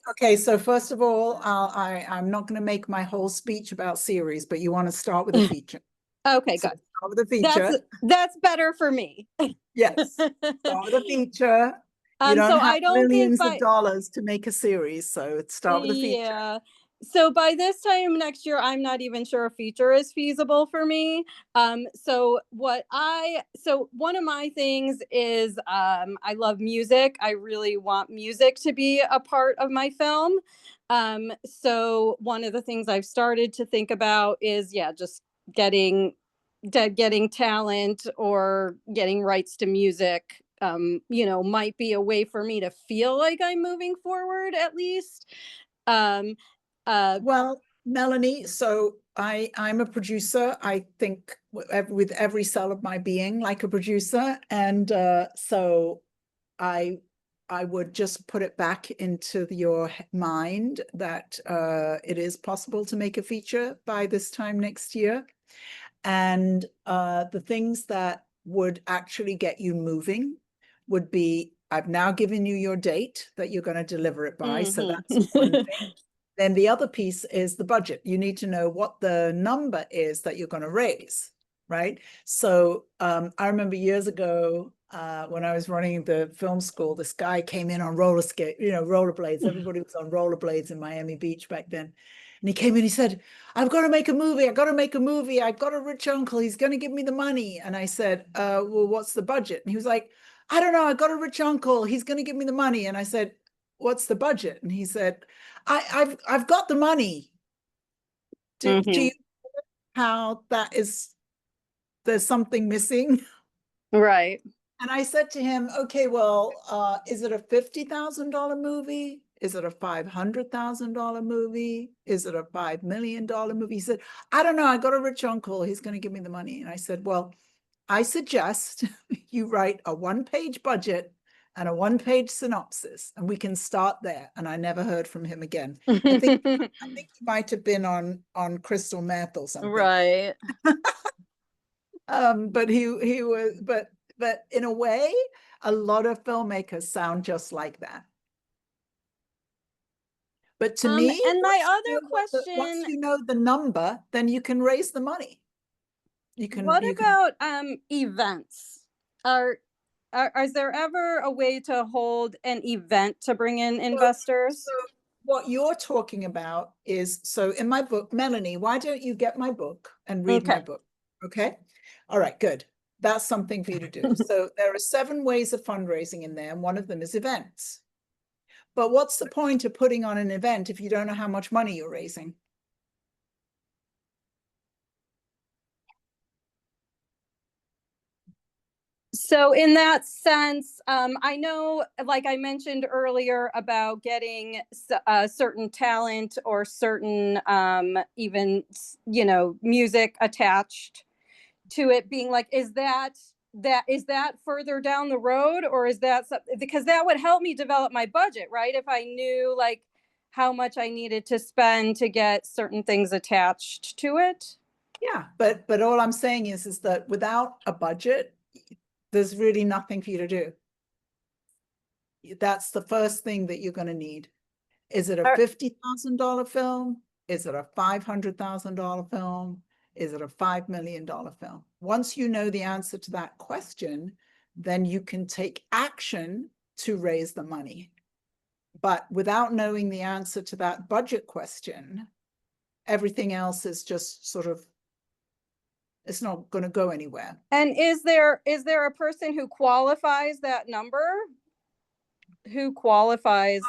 Okay. So first of all, I'm not going to make my whole speech about series, but you want to start with a feature. Okay, So good. start with a feature. That's better for me. Yes. Start with a feature. You don't so have I don't millions think of dollars to make a series, so start with a feature. Yeah. So by this time next year, I'm not even sure a feature is feasible for me. So one of my things is I love music. I really want music to be a part of my film. So one of the things I've started to think about is just getting talent or getting rights to music. Might be a way for me to feel like I'm moving forward at least. Well, Melanie, so I'm a producer. I think with every cell of my being like a producer. And so I would just put it back into your mind that it is possible to make a feature by this time next year. And the things that would actually get you moving would be, I've now given you your date that you're going to deliver it by. So that's one thing. Then the other piece is the budget. You need to know what the number is that you're going to raise, right? So I remember years ago when I was running the film school, this guy came in on rollerblades. Everybody was on rollerblades in Miami Beach back then. And he came in, he said, I've got to make a movie. I've got to make a movie. I've got a rich uncle. He's going to give me the money. And I said, well, what's the budget? And he was like, I don't know. I've got a rich uncle. He's going to give me the money. And I said, what's the budget? And he said, I've got the money. Do you know how that is, there's something missing? Right. And I said to him, okay, well, is it a $50,000 movie? Is it a $500,000 movie? Is it a $5 million movie? He said, I don't know. I got a rich uncle. He's going to give me the money. And I said, well, I suggest you write a 1-page budget and a 1-page synopsis, and we can start there. And I never heard from him again. I think he might have been on crystal meth or something. Right. But he was, but in a way, a lot of filmmakers sound just like that. But to me, and my other question, once you know the number, then you can raise the money. What about events? Is there ever a way to hold an event to bring in investors? So what you're talking about is, so in my book, Melanie, why don't you get my book and read my book? Okay. All right, good. That's something for you to do. So there are 7 ways of fundraising in there, and one of them is events. But what's the point of putting on an event if you don't know how much money you're raising? So in that sense, I know, like I mentioned earlier, about getting certain talent or certain even, you know, music attached to it being like, is that further down the road, or is that something, because that would help me develop my budget, right? If I knew like how much I needed to spend to get certain things attached to it. Yeah, but all I'm saying is that without a budget, there's really nothing for you to do. That's the first thing that you're going to need. Is it a $50,000 film? Is it a $500,000 film? Is it a $5 million film? Once you know the answer to that question, then you can take action to raise the money. But without knowing the answer to that budget question, everything else is just sort of, it's not going to go anywhere. And is there a person who qualifies that number? Who qualifies?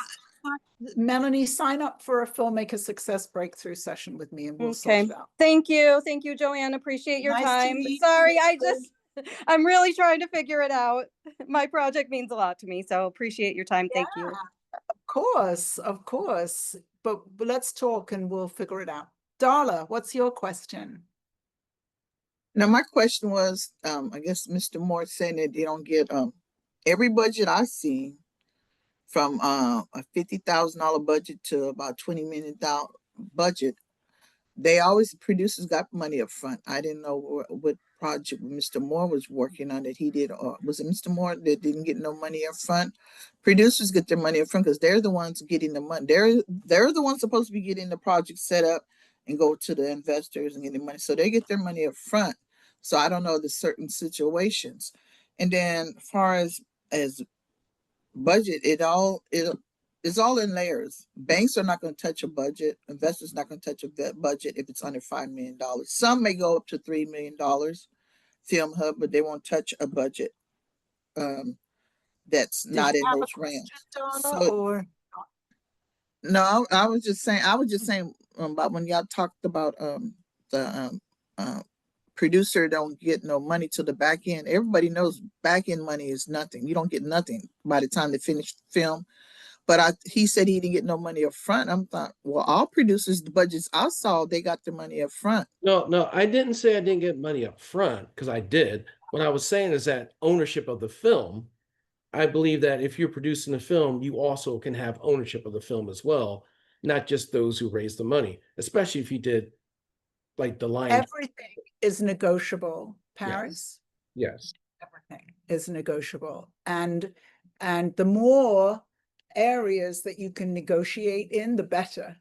Melanie, sign up for a filmmaker success breakthrough session with me and we'll sort Okay. it out. Thank you, Joanne. Appreciate your Nice to time. meet Sorry, you. I'm really trying to figure it out. My project means a lot to me, so appreciate your time. Thank you. Of course. But let's talk and we'll figure it out. Darla, what's your question? Now, my question was, I guess Mr. Moore saying that they don't get every budget I see from a $50,000 budget to about $20 million budget. They always, producers got money up front. I didn't know what project Mr. Moore was working on that he did, or was it Mr. Moore that didn't get no money up front? Producers get their money up front because they're the ones getting the money. They're the ones supposed to be getting the project set up and go to the investors and getting money. So they get their money up front. So I don't know the certain situations. And then as far as budget, it's all in layers. Banks are not going to touch a budget. Investors not going to touch a budget if it's under $5 million. Some may go up to $3 million, Film Hub, but they won't touch a budget that's not in those realms. So, no, I was just saying about when y'all talked about the producer don't get no money to the back end. Everybody knows back end money is nothing. You don't get nothing by the time they finish film. But he said he didn't get no money up front. I'm thought, well, all producers, the budgets I saw, they got the money up front. No, I didn't say I didn't get money up front, because I did. What I was saying is that ownership of the film, I believe that if you're producing a film, you also can have ownership of the film as well, not just those who raise the money, especially if you did like the line. Everything is negotiable, Paris. Yes. Everything is negotiable. And the more areas that you can negotiate in, the better.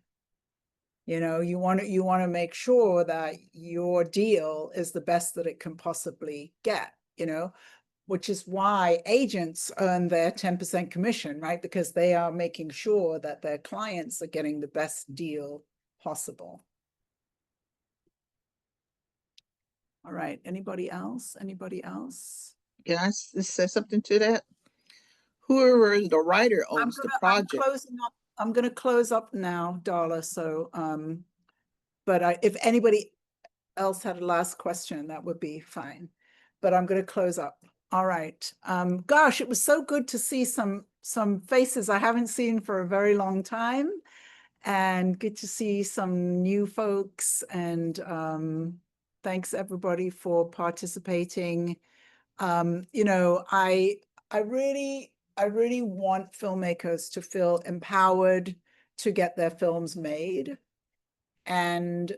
You know, you want to make sure that your deal is the best that it can possibly get, you know, which is why agents earn their 10% commission, right? Because they are making sure that their clients are getting the best deal possible. All right. Anybody else? Can I say something to that? Whoever the writer owns the project. I'm going to close up now, Darla. So, but if anybody else had a last question, that would be fine. But I'm going to close up. All right. Gosh, it was so good to see some faces I haven't seen for a very long time, and good to see some new folks. And thanks everybody for participating. You know, I really want filmmakers to feel empowered to get their films made. And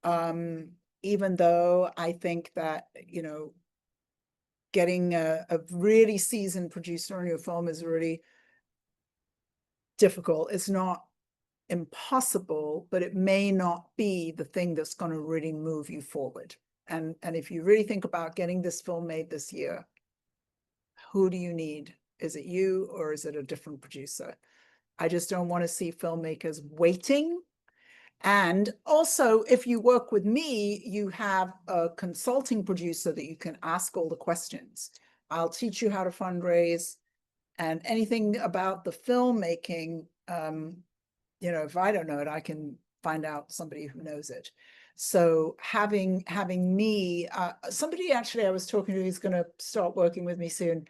even though I think that, you know, getting a really seasoned producer on your film is really difficult. It's not impossible, but it may not be the thing that's going to really move you forward. And if you really think about getting this film made this year, who do you need? Is it you or is it a different producer? I just don't want to see filmmakers waiting. And also, if you work with me, you have a consulting producer that you can ask all the questions. I'll teach you how to fundraise, and anything about the filmmaking, you know, if I don't know it, I can find out somebody who knows it. So having me, somebody actually I was talking to, he's going to start working with me soon.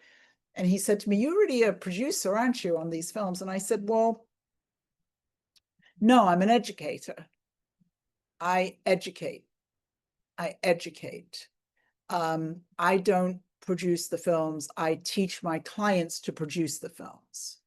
And he said to me, "You're already a producer, aren't you, on these films?" And I said, "Well, no, I'm an educator. I educate. I educate. I don't produce the films. I teach my clients to produce the films,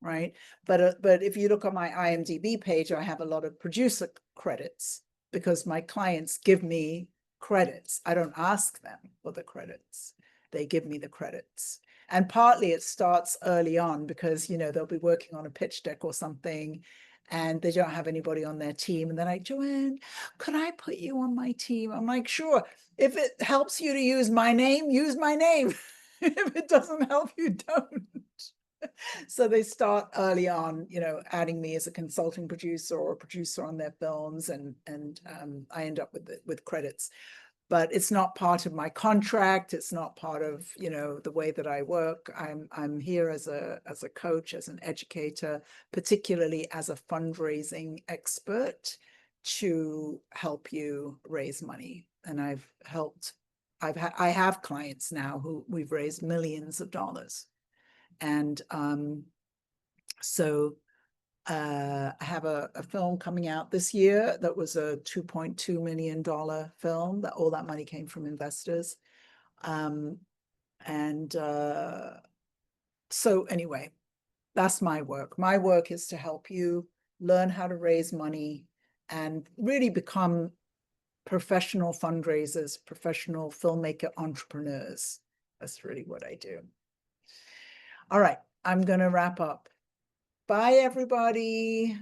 right? But if you look on my IMDb page, I have a lot of producer credits because my clients give me credits. I don't ask them for the credits. They give me the credits. And partly it starts early on because, you know, they'll be working on a pitch deck or something and they don't have anybody on their team. And they're like, "Joanne, could I put you on my team?" I'm like, "Sure. If it helps you to use my name, use my name. If it doesn't help you, don't." So they start early on, you know, adding me as a consulting producer or a producer on their films, and I end up with credits. But it's not part of my contract. It's not part of, you know, the way that I work. I'm here as a coach, as an educator, particularly as a fundraising expert to help you raise money. And I have clients now who we've raised millions of dollars. And so I have a film coming out this year that was a $2.2 million film. That all that money came from investors. So anyway, that's my work. My work is to help you learn how to raise money and really become professional fundraisers, professional filmmaker entrepreneurs. That's really what I do. All right, I'm going to wrap up. Bye, everybody.